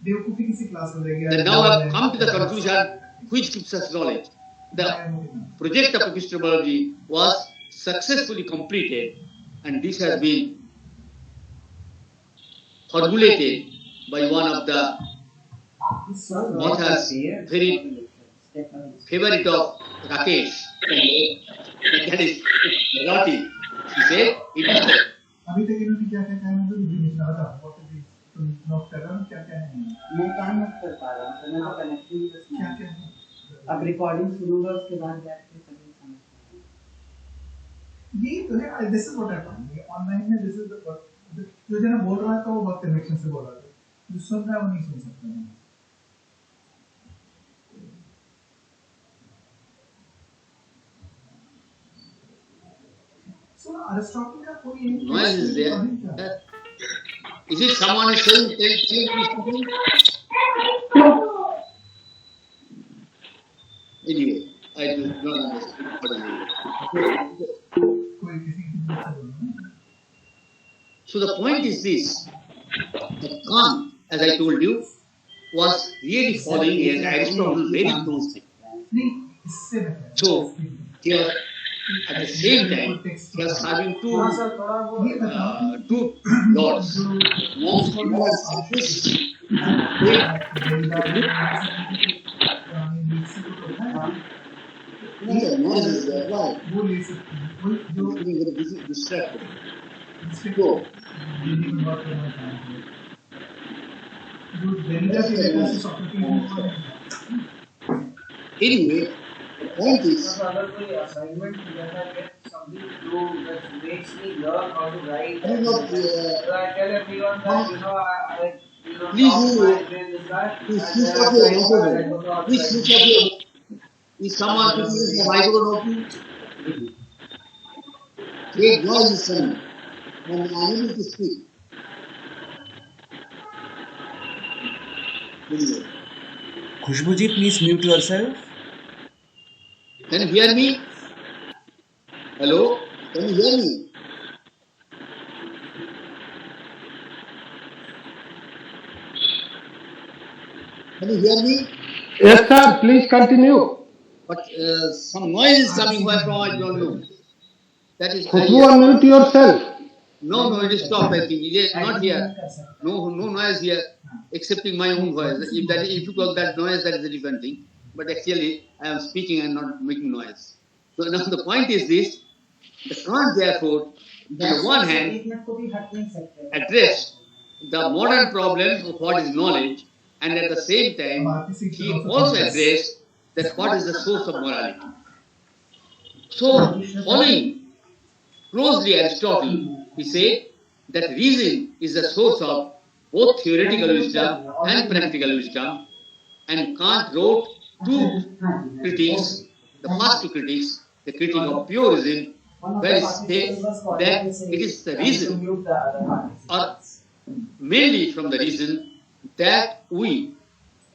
then now I have come to the conclusion which gives us knowledge. The project of epistemology was successfully completed, and this has been formulated by one of the authors, very favorite of Rakesh, that is Pradyot. He said, it is the अभी तक इन्होंने क्या क्या कहा मुझे नहीं पता what is तुम नोट कर रहे हो क्या क्या है मैं काम मत कर पा रहा हूं मैं तो कनेक्टिंग क्या क्या है अब रिकॉर्डिंग शुरू हुआ उसके बाद बैठ के सभी समझते हैं। ये तो है, this is what I find online में, दिस इज जो जना बोल रहा है तो वो बहुत कन्विक्शन से बोल रहा है, जो सुन रहा है वो नहीं सुन सकता है। So Aristotle का कोई एक noise is there. Is it someone is saying something? Anyway, I do not understand what is it. कोई किसी की बात बोल रहा है। So the point is this: that Kant, as I told you, was really following Aristotle very closely. नहीं, इससे बेहतर। So he was, at the same time, he was having two lords. One was Socrates. Noise is there. Why? वो ले सकते हैं, वो जो I'm getting very distracted. इससे Go. हिंदी में बात करना चाहेंगे, जो डेरिडा के वजह से Socrates Anyway, the point is, अगर कोई असाइनमेंट मिला है something to do that makes me learn how to write, I do not, so I tell everyone that I please talk you, my brain is that, please and switch then off I your try to microphone. Please switch off your. Is someone putting the microphone open? Great noise is coming. I'm unable to speak. Anyway, Khushbuji, please mute yourself. can you hear me? Hello? Can you hear me? Can you hear me? Yes, sir. Please continue. But some noise is coming from I don't know. That is. Khushbu, unmute yourself. No, it is stopped. I think it is not here. No noise here, excepting my own voice. If you call that noise, that is a different thing. But actually, I am speaking and not making noise. So now the point is this: the Kant, therefore, on the one hand, addressed the modern problem of what is knowledge, and at the same time, he also addressed that what is the source of morality. So, following closely Aristotle, he said that reason is the source of both theoretical wisdom and practical wisdom, and Kant wrote two critiques. The first two critiques, the critique of pure reason, where he states that it is the reason, or mainly from the reason, that we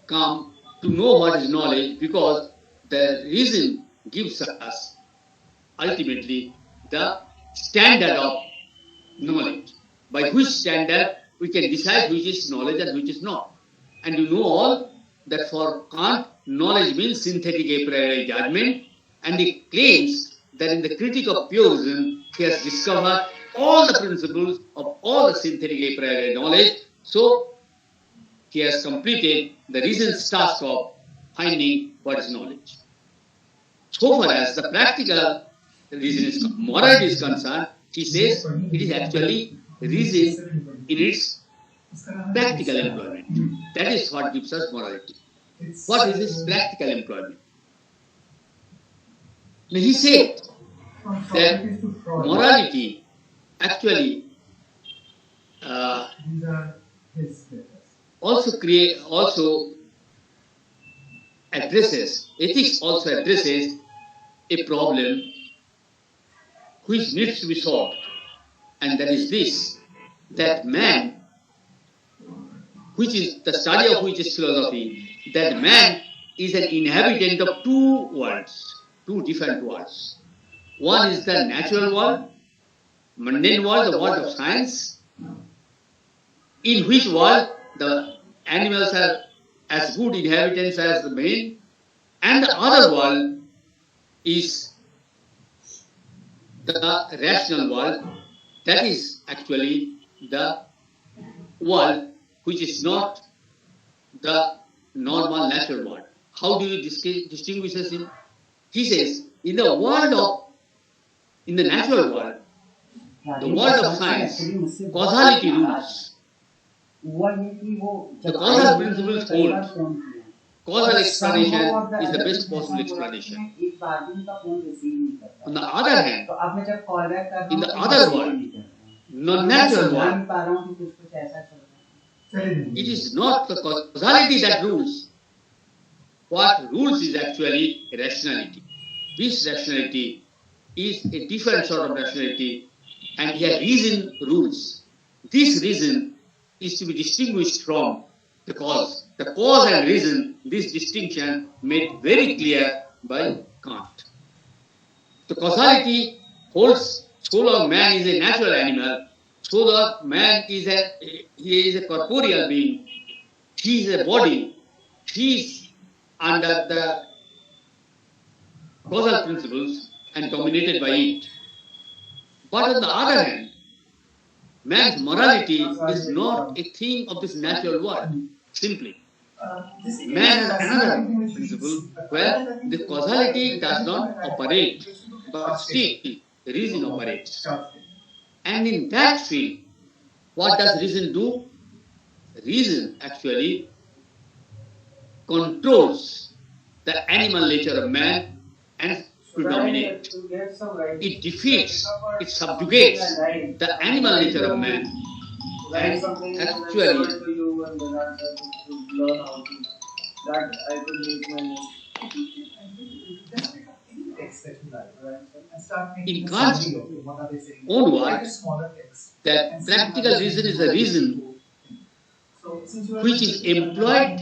come to know what is knowledge, because the reason gives us ultimately the standard of knowledge, by which standard we can decide which is knowledge and which is not. And you know all that for Kant, knowledge means synthetic a priori judgment, and he claims that in the critique of pure reason, he has discovered all the principles of all the synthetic a priori knowledge. So, he has completed the reason's task of finding what is knowledge. So far as the practical reason is morality is concerned, he says it is actually reason in its practical employment. That is what gives us morality. What is this practical employment? Now he said that morality actually also addresses, ethics also addresses a problem which needs to be solved, and that is this, that man, which is the study of which is philosophy, that man is an inhabitant of two worlds, two different worlds. One is the natural world, mundane world, the world of science, in which world the animals are as good inhabitants as the men, and the other world is the rational world, that is actually the world which is not the normal natural world. How do you distinguish this? He says, in the natural world, the world of science, causality rules. The causal principles hold. causal Somehow explanation or the is the other best possible हम explanation. एक बार का phone receive नहीं करता On the other hand, तो आपने जब call back करना in the other world, non-natural world, नहीं पा रहा हूँ कि कुछ ऐसा चल रहा है it is not the causality that rules. What rules is actually rationality. This rationality is a different sort of rationality, and here reason rules. This reason is to be distinguished from the cause. The cause and reason, this distinction made very clear by Kant. The causality holds so long man is a natural animal, so long man is a corporeal being, he is a body, he is under the causal principles and dominated by it. But on the other hand, man's morality is not a thing of this natural world, simply. Man has another principle where the causality does not operate, but still reason operates. And in that field, what does reason do? Reason actually controls the animal nature of man and predominates. It defeats, it subjugates the animal nature of man. And actually, that I could make my in Kant's own words, that practical reason is the reason which is employed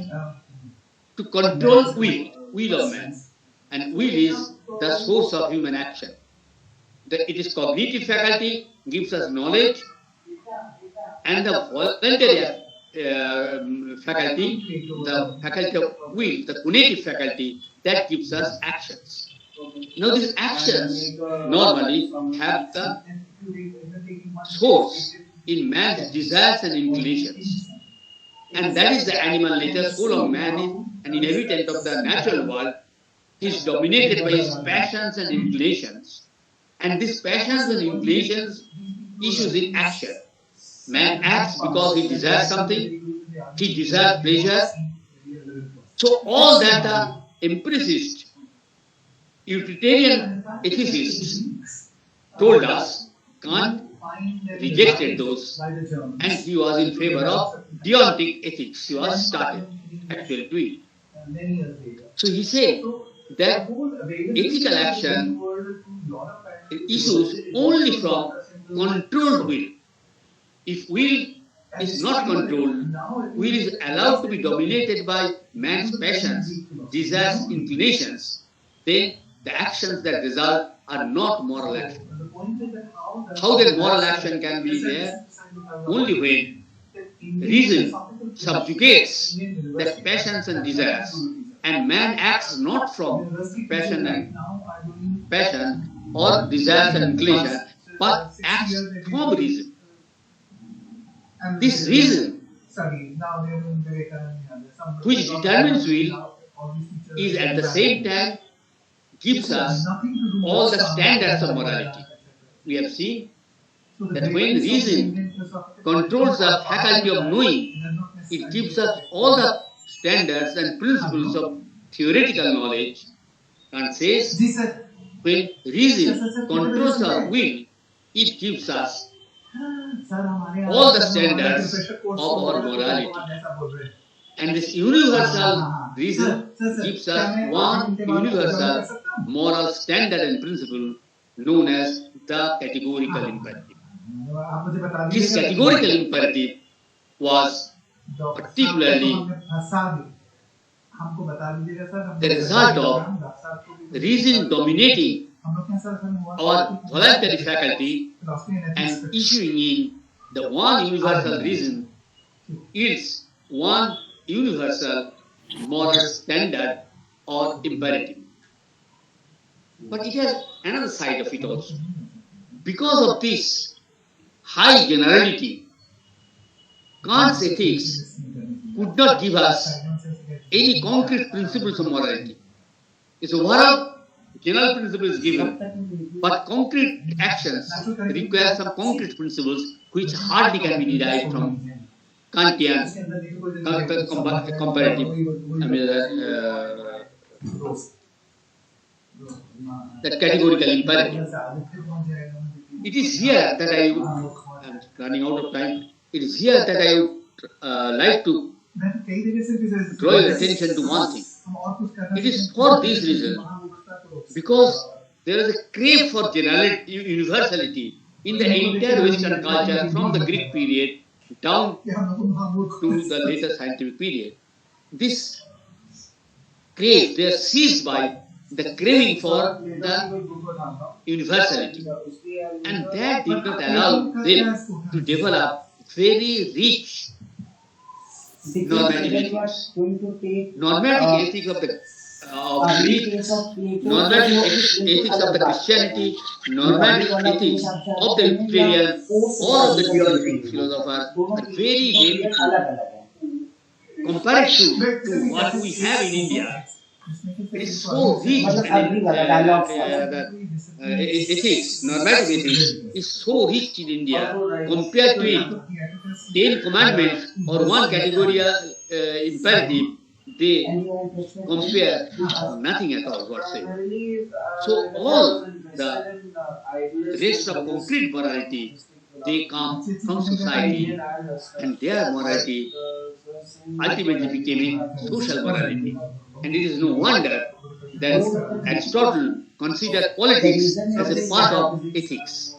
to control will of man. And will is the source of human action. It is cognitive faculty, gives us knowledge, and the voluntary faculty, the faculty of will, the conative faculty, that gives us actions. Now these actions normally have the source in man's desires and inclinations. And that is the animal nature. So long man is an inhabitant of the natural world, he is dominated by his passions and inclinations. And these passions and inclinations issues in action. Man acts because he desires something, he desires pleasure. So all that are empiricists, utilitarian ethicists told us, Kant rejected those, and he was in favor of deontic ethics. He was started actually doing. So he said that ethical action issues only from controlled will. If will is not controlled, will is allowed to be dominated by man's passions, desires, inclinations, then the actions that result are not moral action. How that moral action can be there? Only when reason subjugates the passions and desires, and man acts not from passion or desires and inclination, but acts from reason. This reason, which determines will, is at the same time gives us all the standards of morality. We have seen that when reason controls the faculty of knowing, it gives us all the standards and principles of theoretical knowledge, and says when reason controls our will, it gives us all the standards of our morality. And this universal reason gives us one universal moral standard and principle known as the categorical imperative. This categorical imperative was particularly the result of reason dominating our voluntary faculty and issuing in the one universal reason is one universal moral standard or imperative. But it has another side of it also. Because of this high generality, Kant's ethics could not give us any concrete principles of morality. It's a overall general principle is given, but concrete actions require some concrete principles which hardly can be derived from Kantian, comparative, that categorical imperative. It is here that I am running out of time. It is here that I would like to draw your attention to one thing. It is for this reason, because there is a crave for generality, universality in the entire Western culture from the Greek period down to the later scientific period. This crave, they are seized by the craving for the universality, and that did not allow them to develop very rich normative ethics. Normative ethics of the Greek, normative ethics of the Christianity, normative ethics of the Epicurean or of the dualistic philosopher are very, very compared to what we have in India. It is so rich, and ethics, normative ethics is so rich in India compared to it. 10 commandments or one categorical imperative, they compare nothing at all whatsoever. So all the rest of concrete morality, they come from society, and their morality ultimately became a social morality. And it is no wonder that Aristotle considered politics as a part of ethics.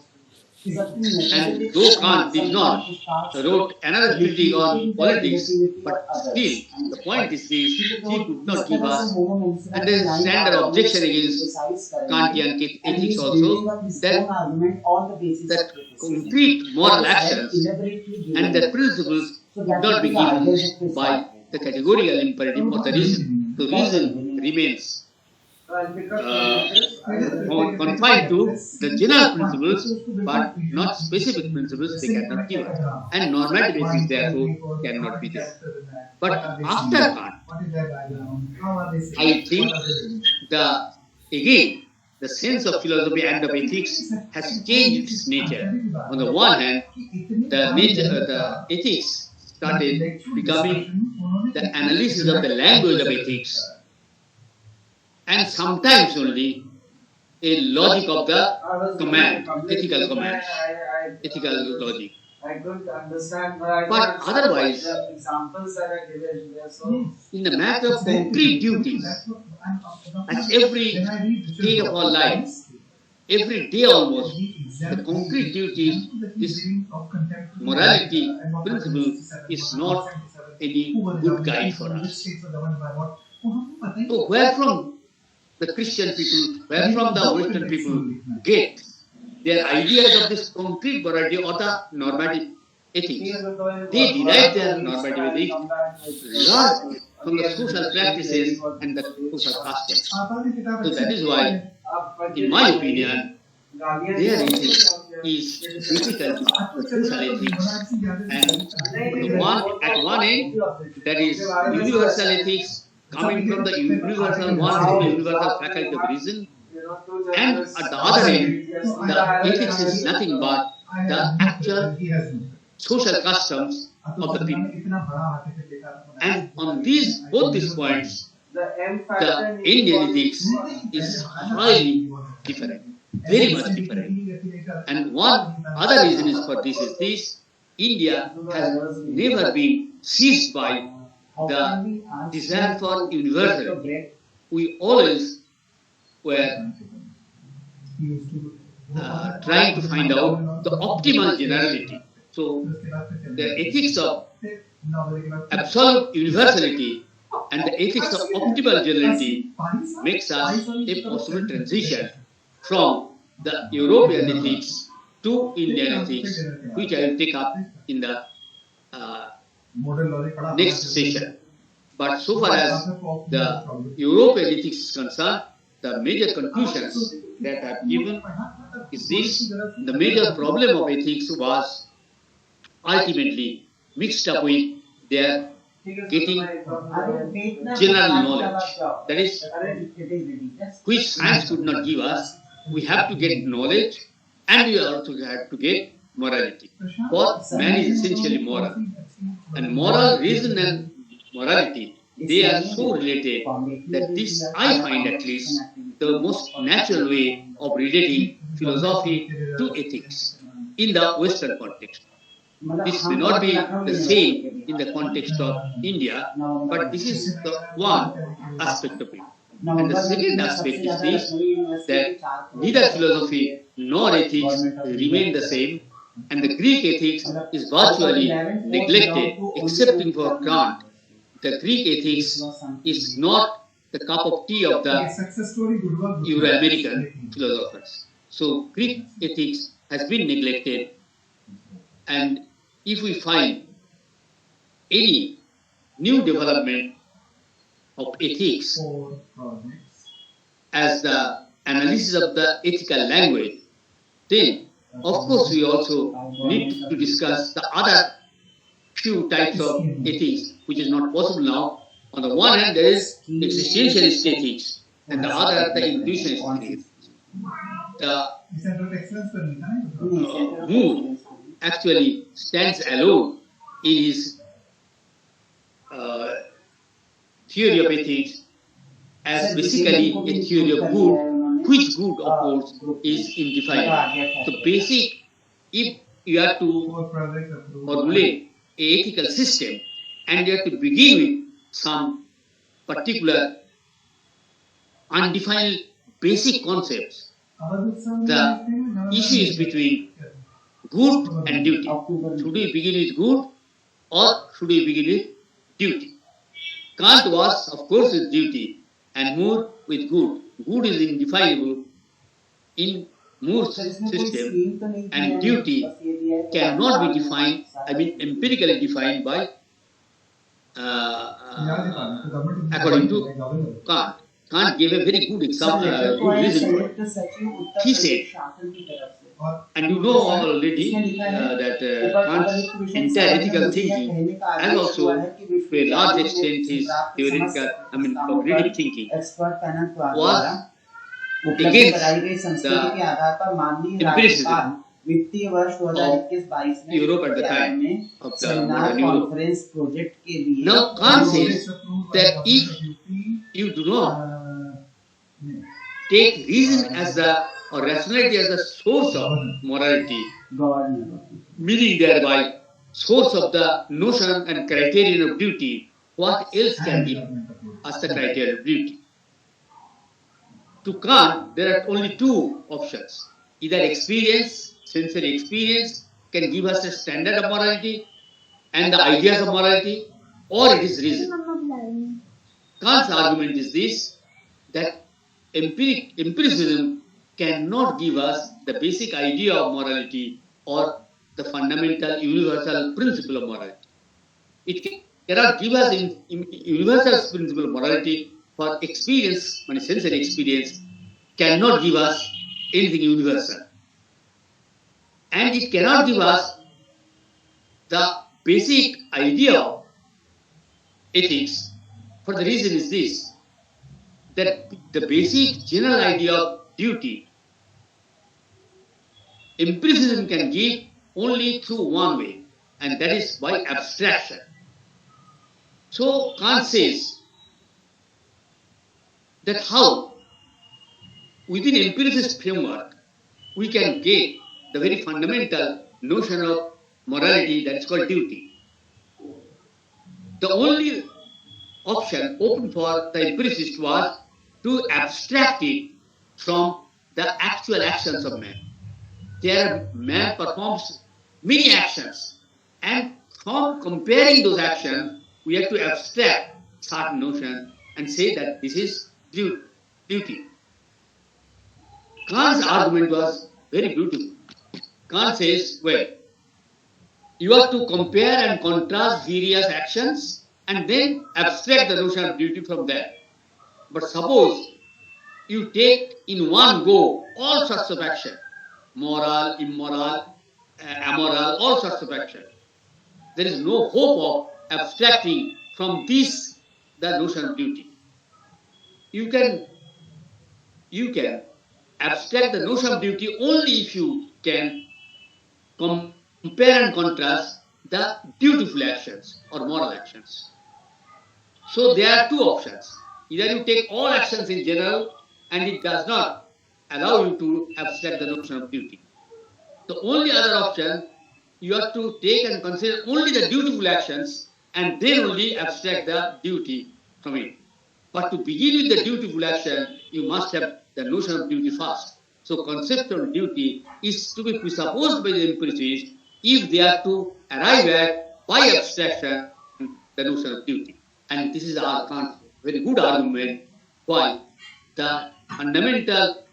And though Kant did not wrote another critique on politics, but still the point is this: he could not give us, and there is a standard objection against Kantian ethics also, that concrete moral actions and their principles could not be given by the categorical imperative or the reason. The reason remains confined to the general principles, but not specific principles they cannot give us. And normative ethics therefore cannot be there. But after Kant, I think the sense of philosophy and of ethics has changed its nature. On the one hand, the ethics started becoming the analysis of the language of ethics, and sometimes only a logic of the command, ethical commands, ethical logic. I could understand, but otherwise, the examples that are given, they are so. In the matter of concrete duties, at every day of our lives, every day almost, the concrete duties, this morality principle is not any good guide for us. So where from the Christian people, where from the Western people get their ideas of this concrete morality or the normative ethics? They derive their normative ethics largely from the social practices and the social customs. So that is why, in my opinion, their ethics is difficult social ethics, and at one end, that is universal ethics, coming from the universal one, from the universal faculty of reason, and at the other end, the ethics is nothing but the actual social customs of the people. And on both these points, the Indian ethics is highly different, very much different. And one other reason is for this is this: India has never been seized by the desire for universality. We always were trying to find out the optimal generality. So the ethics of absolute universality and the ethics of optimal generality makes us a possible transition from the European ethics to Indian ethics, which I will take up in the next session. But so far as the European ethics is concerned, the major conclusions that I have given is this: the major problem of ethics was ultimately mixed up with their getting general knowledge. That is, which science could not give us. We have to get knowledge, and we also have to get morality. For man is essentially moral. And moral, reason and morality, they are so related that this, I find at least, the most natural way of relating philosophy to ethics in the Western context. This may not be the same in the context of India, but this is the one aspect of it. And the second aspect is this, that neither philosophy nor ethics remain the same, and the Greek ethics is virtually neglected, excepting for Kant. The Greek ethics is not the cup of tea of the Euro-American philosophers. So Greek ethics has been neglected, and if we find any new development of ethics as the analysis of the ethical language, then of course we also need to discuss the other few types of ethics, which is not possible now. On the one hand, there is existentialist ethics, and the other, the intuitionist ethics. The mood actually stands alone in his theory of ethics as basically a theory of good, which good, of course, is indefinable. So basic, if you have to formulate an ethical system, and you have to begin with some particular undefined basic concepts, the issue is between good and duty. Should we begin with good or should we begin with duty? Kant was, of course, with duty and Moore with good. Good is indefinable in Moore's system, and duty cannot be defined, empirically defined by, according to Kant. Kant gave a very good example, good reason for it. He said, and you know already that Kant's entire ethical thinking, and also to a large extent his theoretical, cognitive thinking, was against the empiricism of Europe at the time of the modern Europe. Now Kant says that if you do not take reason as the, or rationality as the source of morality, meaning thereby source of the notion and criterion of duty, what else can be as the criterion of duty? To Kant, there are only two options. Either experience, sensory experience, can give us a standard of morality and the ideas of morality, or it is reason. Kant's argument is this, that empiricism cannot give us the basic idea of morality or the fundamental universal principle of morality. It cannot give us universal principle of morality, for experience, when sensory experience, cannot give us anything universal. And it cannot give us the basic idea of ethics, for the reason is this, that the basic general idea of duty, empiricism can give only through one way, and that is by abstraction. So Kant says that how within empiricist framework we can get the very fundamental notion of morality that is called duty. The only option open for the empiricist was to abstract it from the actual actions of man. Man performs many actions, and from comparing those actions, we have to abstract certain notion and say that this is duty. Kant's argument was very beautiful. Kant says, well, you have to compare and contrast various actions and then abstract the notion of duty from there. But suppose you take in one go all sorts of action, moral, immoral, amoral, all sorts of action. There is no hope of abstracting from this the notion of duty. You can abstract the notion of duty only if you can compare and contrast the dutiful actions or moral actions. So there are two options. Either you take all actions in general and it does not allow you to abstract the notion of duty. The only other option, you have to take and consider only the dutiful actions and then only abstract the duty from it. But to begin with the dutiful action, you must have the notion of duty first. So conceptual duty is to be presupposed by the empiricists if they are to arrive at, by abstraction, the notion of duty. And this is our very good argument why the fundamental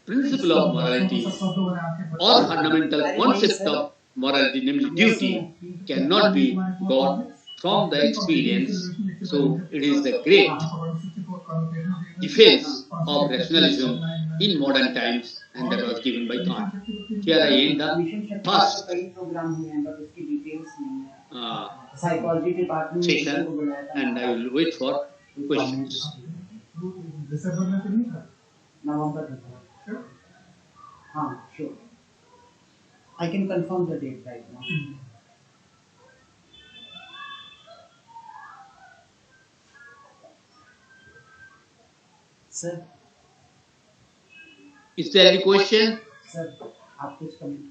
principle of morality or fundamental concept of morality, namely duty, cannot be got from the experience. So it is the great defense of rationalism in modern times, and that was given by Kant. Here I end the first session, and I will wait for questions. Sure. I can confirm the date right now. Sir. Is there any question? Sir, आप कुछ comment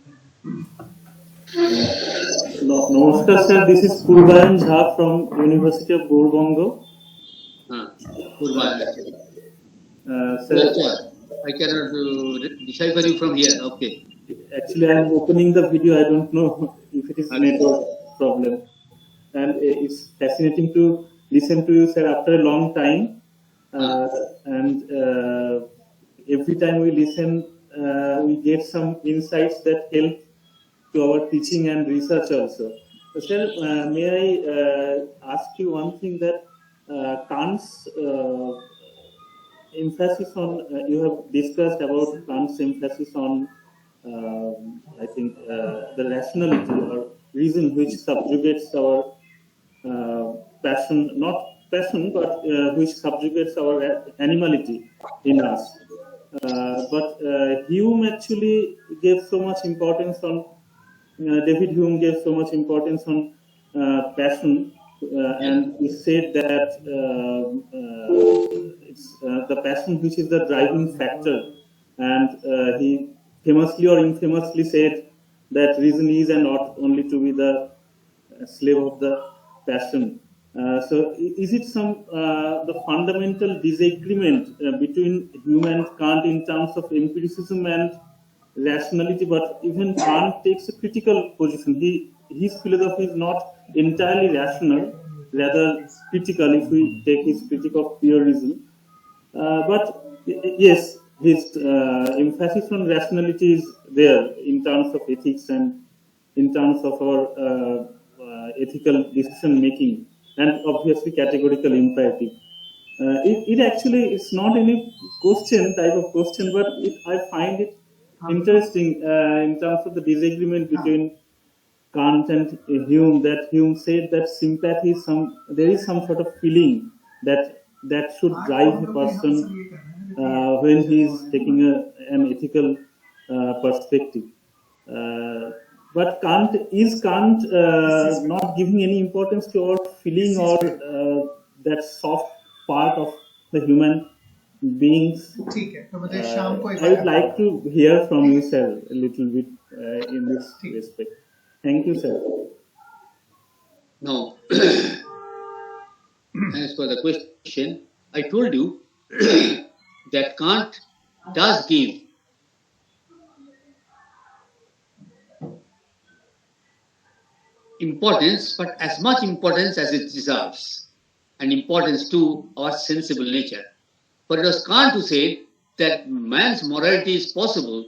Namaskar sir, this is Purbayan Jha from University of Gurbango. Purbayan. Sir, I cannot decipher you from here. Okay. Actually, I am opening the video. I don't know if it is network problem, and it's fascinating to listen to you, sir, after a long time. And every time we listen, we get some insights that help to our teaching and research also. So, sir, may I ask you one thing, that Kant's emphasis on, you have discussed about Kant's emphasis on, I think, the rationality or reason which subjugates our passion, not passion, but which subjugates our animality in us. But Hume actually gave so much importance on, David Hume gave so much importance on passion, and he said that it's the passion which is the driving factor, and he famously or infamously said that reason is and ought only to be the slave of the passion. So is it some the fundamental disagreement between Hume and Kant in terms of empiricism and rationality? But even Kant takes a critical position. His philosophy is not entirely rational, rather critical if we take his critique of pure reason. But yes, his emphasis on rationality is there in terms of ethics and in terms of our ethical decision making, and obviously categorical imperative. It actually, it's not any type of question, but I find it interesting in terms of the disagreement between Kant and Hume, that Hume said that sympathy is there is some sort of feeling that should drive a person when he is taking an ethical perspective. But is Kant not giving any importance to our feeling or that soft part of the human beings? I would like to hear from you, sir, a little bit in this respect. Thank you, sir. Now, as for the question, I told you that Kant does give importance, but as much importance as it deserves, and importance to our sensible nature. For it was Kant who said that man's morality is possible,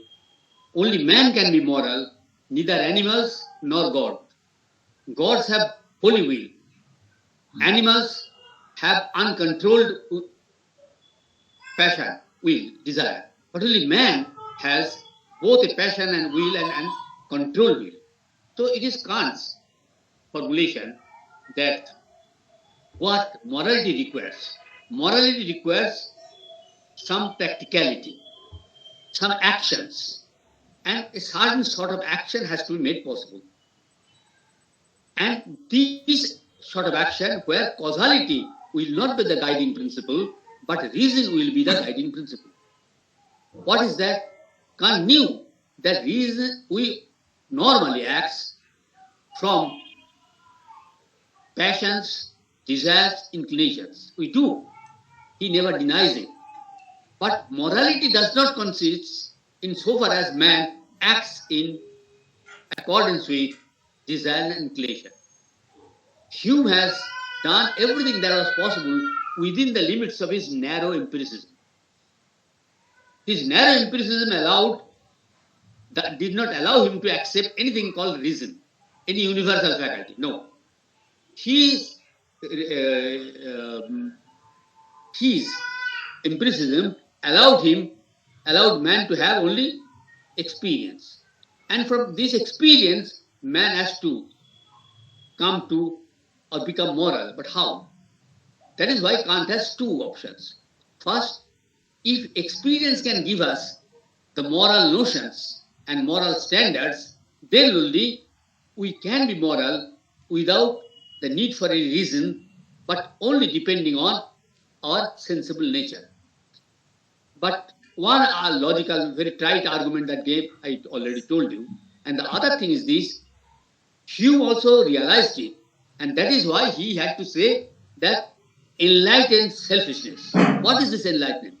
only man can be moral, neither animals nor God. Gods have holy will. Animals have uncontrolled passion, will, desire. But only man has both a passion and will and controlled will. So it is Kant's formulation that what morality requires. Morality requires some practicality, some actions, and a certain sort of action has to be made possible. And these sort of action where causality will not be the guiding principle, but reason will be the guiding principle. What is that? Kant knew that reason we normally acts from passions, desires, inclinations. We do. He never denies it. But morality does not consist insofar as man acts in accordance with desire and inclination. Hume has done everything that was possible within the limits of his narrow empiricism. His narrow empiricism did not allow him to accept anything called reason, any universal faculty. No. His empiricism allowed man to have only experience. And from this experience, man has to come to or become moral. But how? That is why Kant has two options. First, if experience can give us the moral notions and moral standards, then only we can be moral without the need for any reason, but only depending on our sensible nature. But one logical, very trite argument that gave, I already told you. And the other thing is this, Hume also realized it. And that is why he had to say that enlightened selfishness. What is this enlightenment?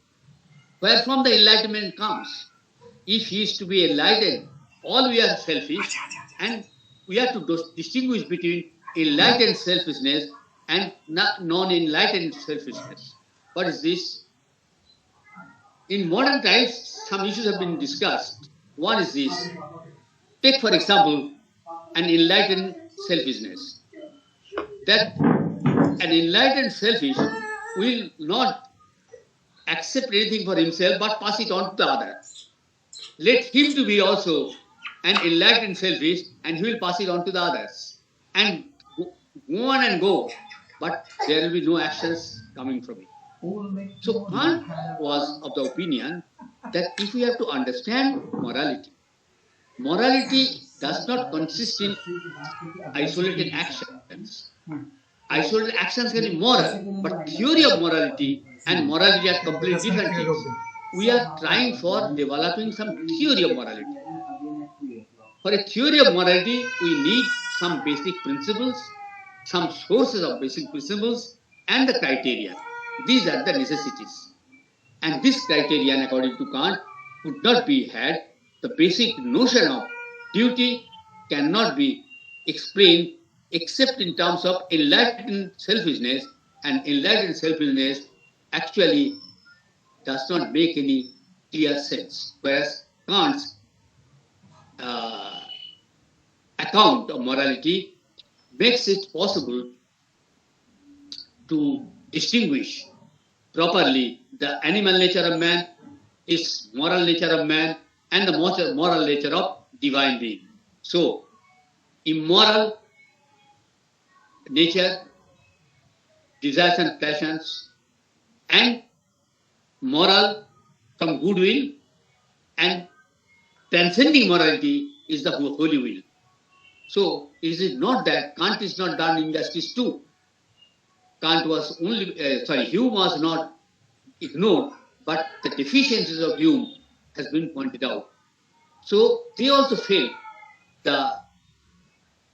Where from the enlightenment comes? If he is to be enlightened, all we are selfish, and we have to distinguish between enlightened selfishness and non-enlightened selfishness. What is this? In modern times, some issues have been discussed. One is this. Take, for example, an enlightened selfishness. That an enlightened selfish will not accept anything for himself but pass it on to the other. Let him to be also an enlightened selfish and he will pass it on to the others. And go on and go, but there will be no actions coming from it. So Kant was of the opinion that if we have to understand morality, morality does not consist in isolated actions. Isolated actions can be moral, but theory of morality and morality are completely different things. We are trying for developing some theory of morality. For a theory of morality, we need some basic principles, some sources of basic principles, and the criteria. These are the necessities. And this criterion, according to Kant, could not be had. The basic notion of duty cannot be explained except in terms of enlightened selfishness, and enlightened selfishness actually does not make any clear sense. Whereas Kant's account of morality makes it possible to distinguish properly the animal nature of man, his moral nature of man, and the moral nature of divine being. So, immoral nature, desires and passions, and moral from goodwill, and transcending morality is the holy will. So, is it not that Kant is not done injustice too? Hume was not ignored, but the deficiencies of Hume has been pointed out. So they also failed. The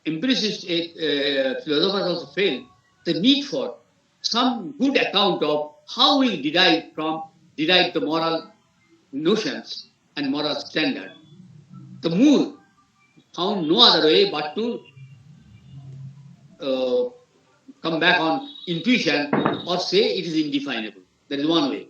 empiricist philosophers also failed the need for some good account of how we derive the moral notions and moral standard. The Moore found no other way but to come back on intuition or say it is indefinable. That is one way.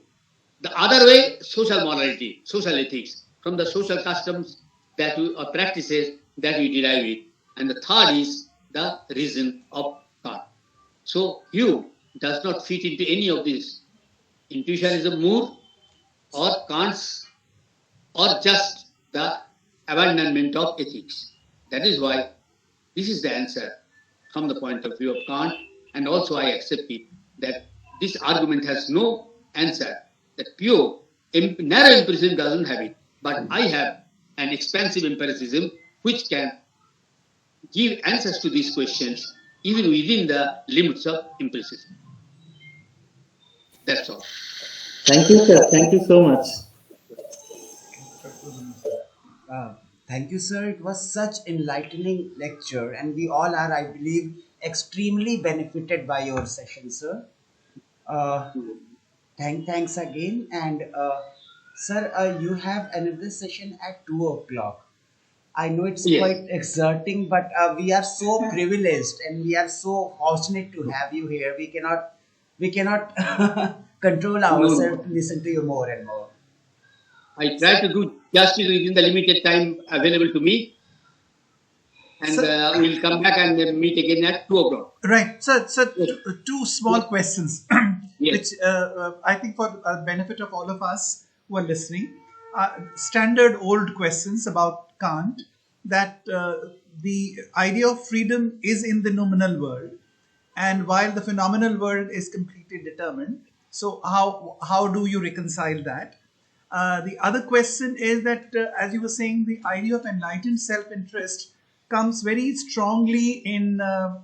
The other way, social morality, social ethics, from the social customs that we, or practices that we derive it. And the third is the reason of God. So Hume does not fit into any of this. Intuition is a Moore or Kant's or just the abandonment of ethics. That is why this is the answer from the point of view of Kant, and also I accept it that this argument has no answer, that pure narrow empiricism doesn't have it, but I have an expansive empiricism which can give answers to these questions even within the limits of empiricism. That's all. Thank you, sir. Thank you so much. Thank you, sir. It was such enlightening lecture, and we all are, I believe, extremely benefited by your session, sir. Uh, thanks again, and sir, you have another session at 2 o'clock. I know it's Yes. quite exerting, but we are so privileged and we are so fortunate to have you here. We cannot control ourselves to listen to you more and more. I try to do justice within the limited time available to me, and we'll come back and meet again at 2 o'clock. Right. So Yes. two small Yes. questions, Yes. which I think for benefit of all of us who are listening, standard old questions about Kant, that the idea of freedom is in the nominal world, and while the phenomenal world is completely determined. So how do you reconcile that? The other question is that, as you were saying, the idea of enlightened self-interest comes very strongly in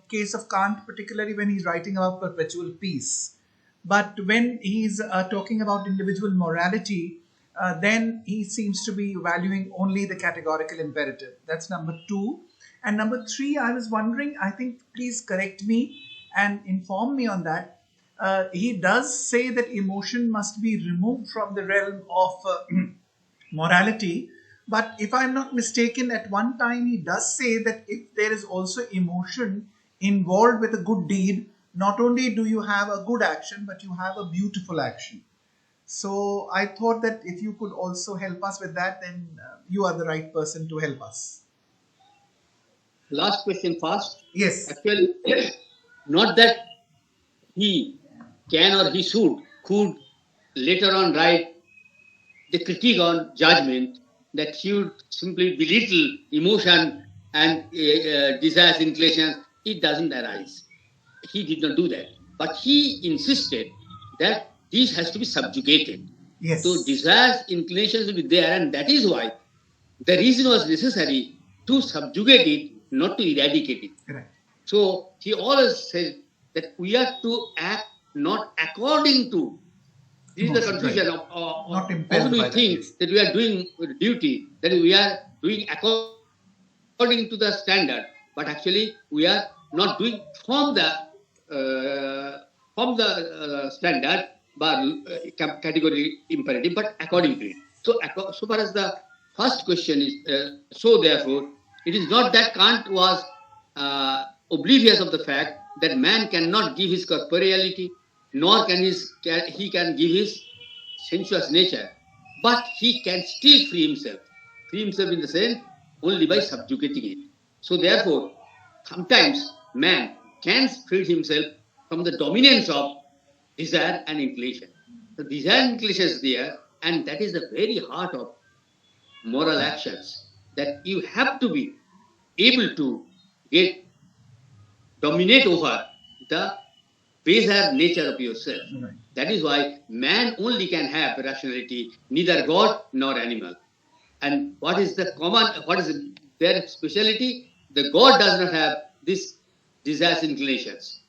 case of Kant, particularly when he's writing about perpetual peace. But when he's talking about individual morality, then he seems to be valuing only the categorical imperative. That's number two. And number three, I was wondering, I think, please correct me and inform me on that. He does say that emotion must be removed from the realm of morality. But if I'm not mistaken, at one time he does say that if there is also emotion involved with a good deed, not only do you have a good action, but you have a beautiful action. So I thought that if you could also help us with that, then you are the right person to help us. Last question first. Yes. Actually, not that he can or he could later on write the critique on judgment, that he would simply belittle emotion and desires, inclinations. It doesn't arise. He did not do that. But he insisted that this has to be subjugated. Yes. So desires, inclinations will be there, and that is why the reason was necessary to subjugate it, not to eradicate it. Correct. So he always said that we are to act not according to. This is the Emotion, confusion right. of Not impelled often we by that, think yes. that we are doing duty, that we are doing according to the standard, but actually we are not doing from the standard, but category imperative, but according to it. So, so far as the first question is, so therefore, it is not that Kant was oblivious of the fact that man cannot give his corporeality, nor he can give his sensuous nature, but he can still free himself. Free himself in the sense only by subjugating it. So therefore, sometimes man can free himself from the dominance of desire and inclination. The desire and inclination is there, and that is the very heart of moral actions, that you have to be able to dominate over the baser nature of yourself. Right. That is why man only can have rationality, neither God nor animal. And what is their speciality? The God does not have this desires and inclinations.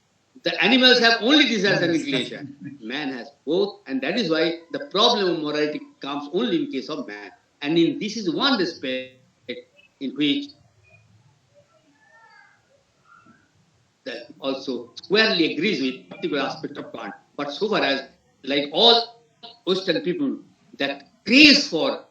The animals have only desires and inclinations. Man has both, and that is why the problem of morality comes only in case of man. And this is one respect in which that also squarely agrees with particular aspect of Kant. But so far as, like all Western people, that craze for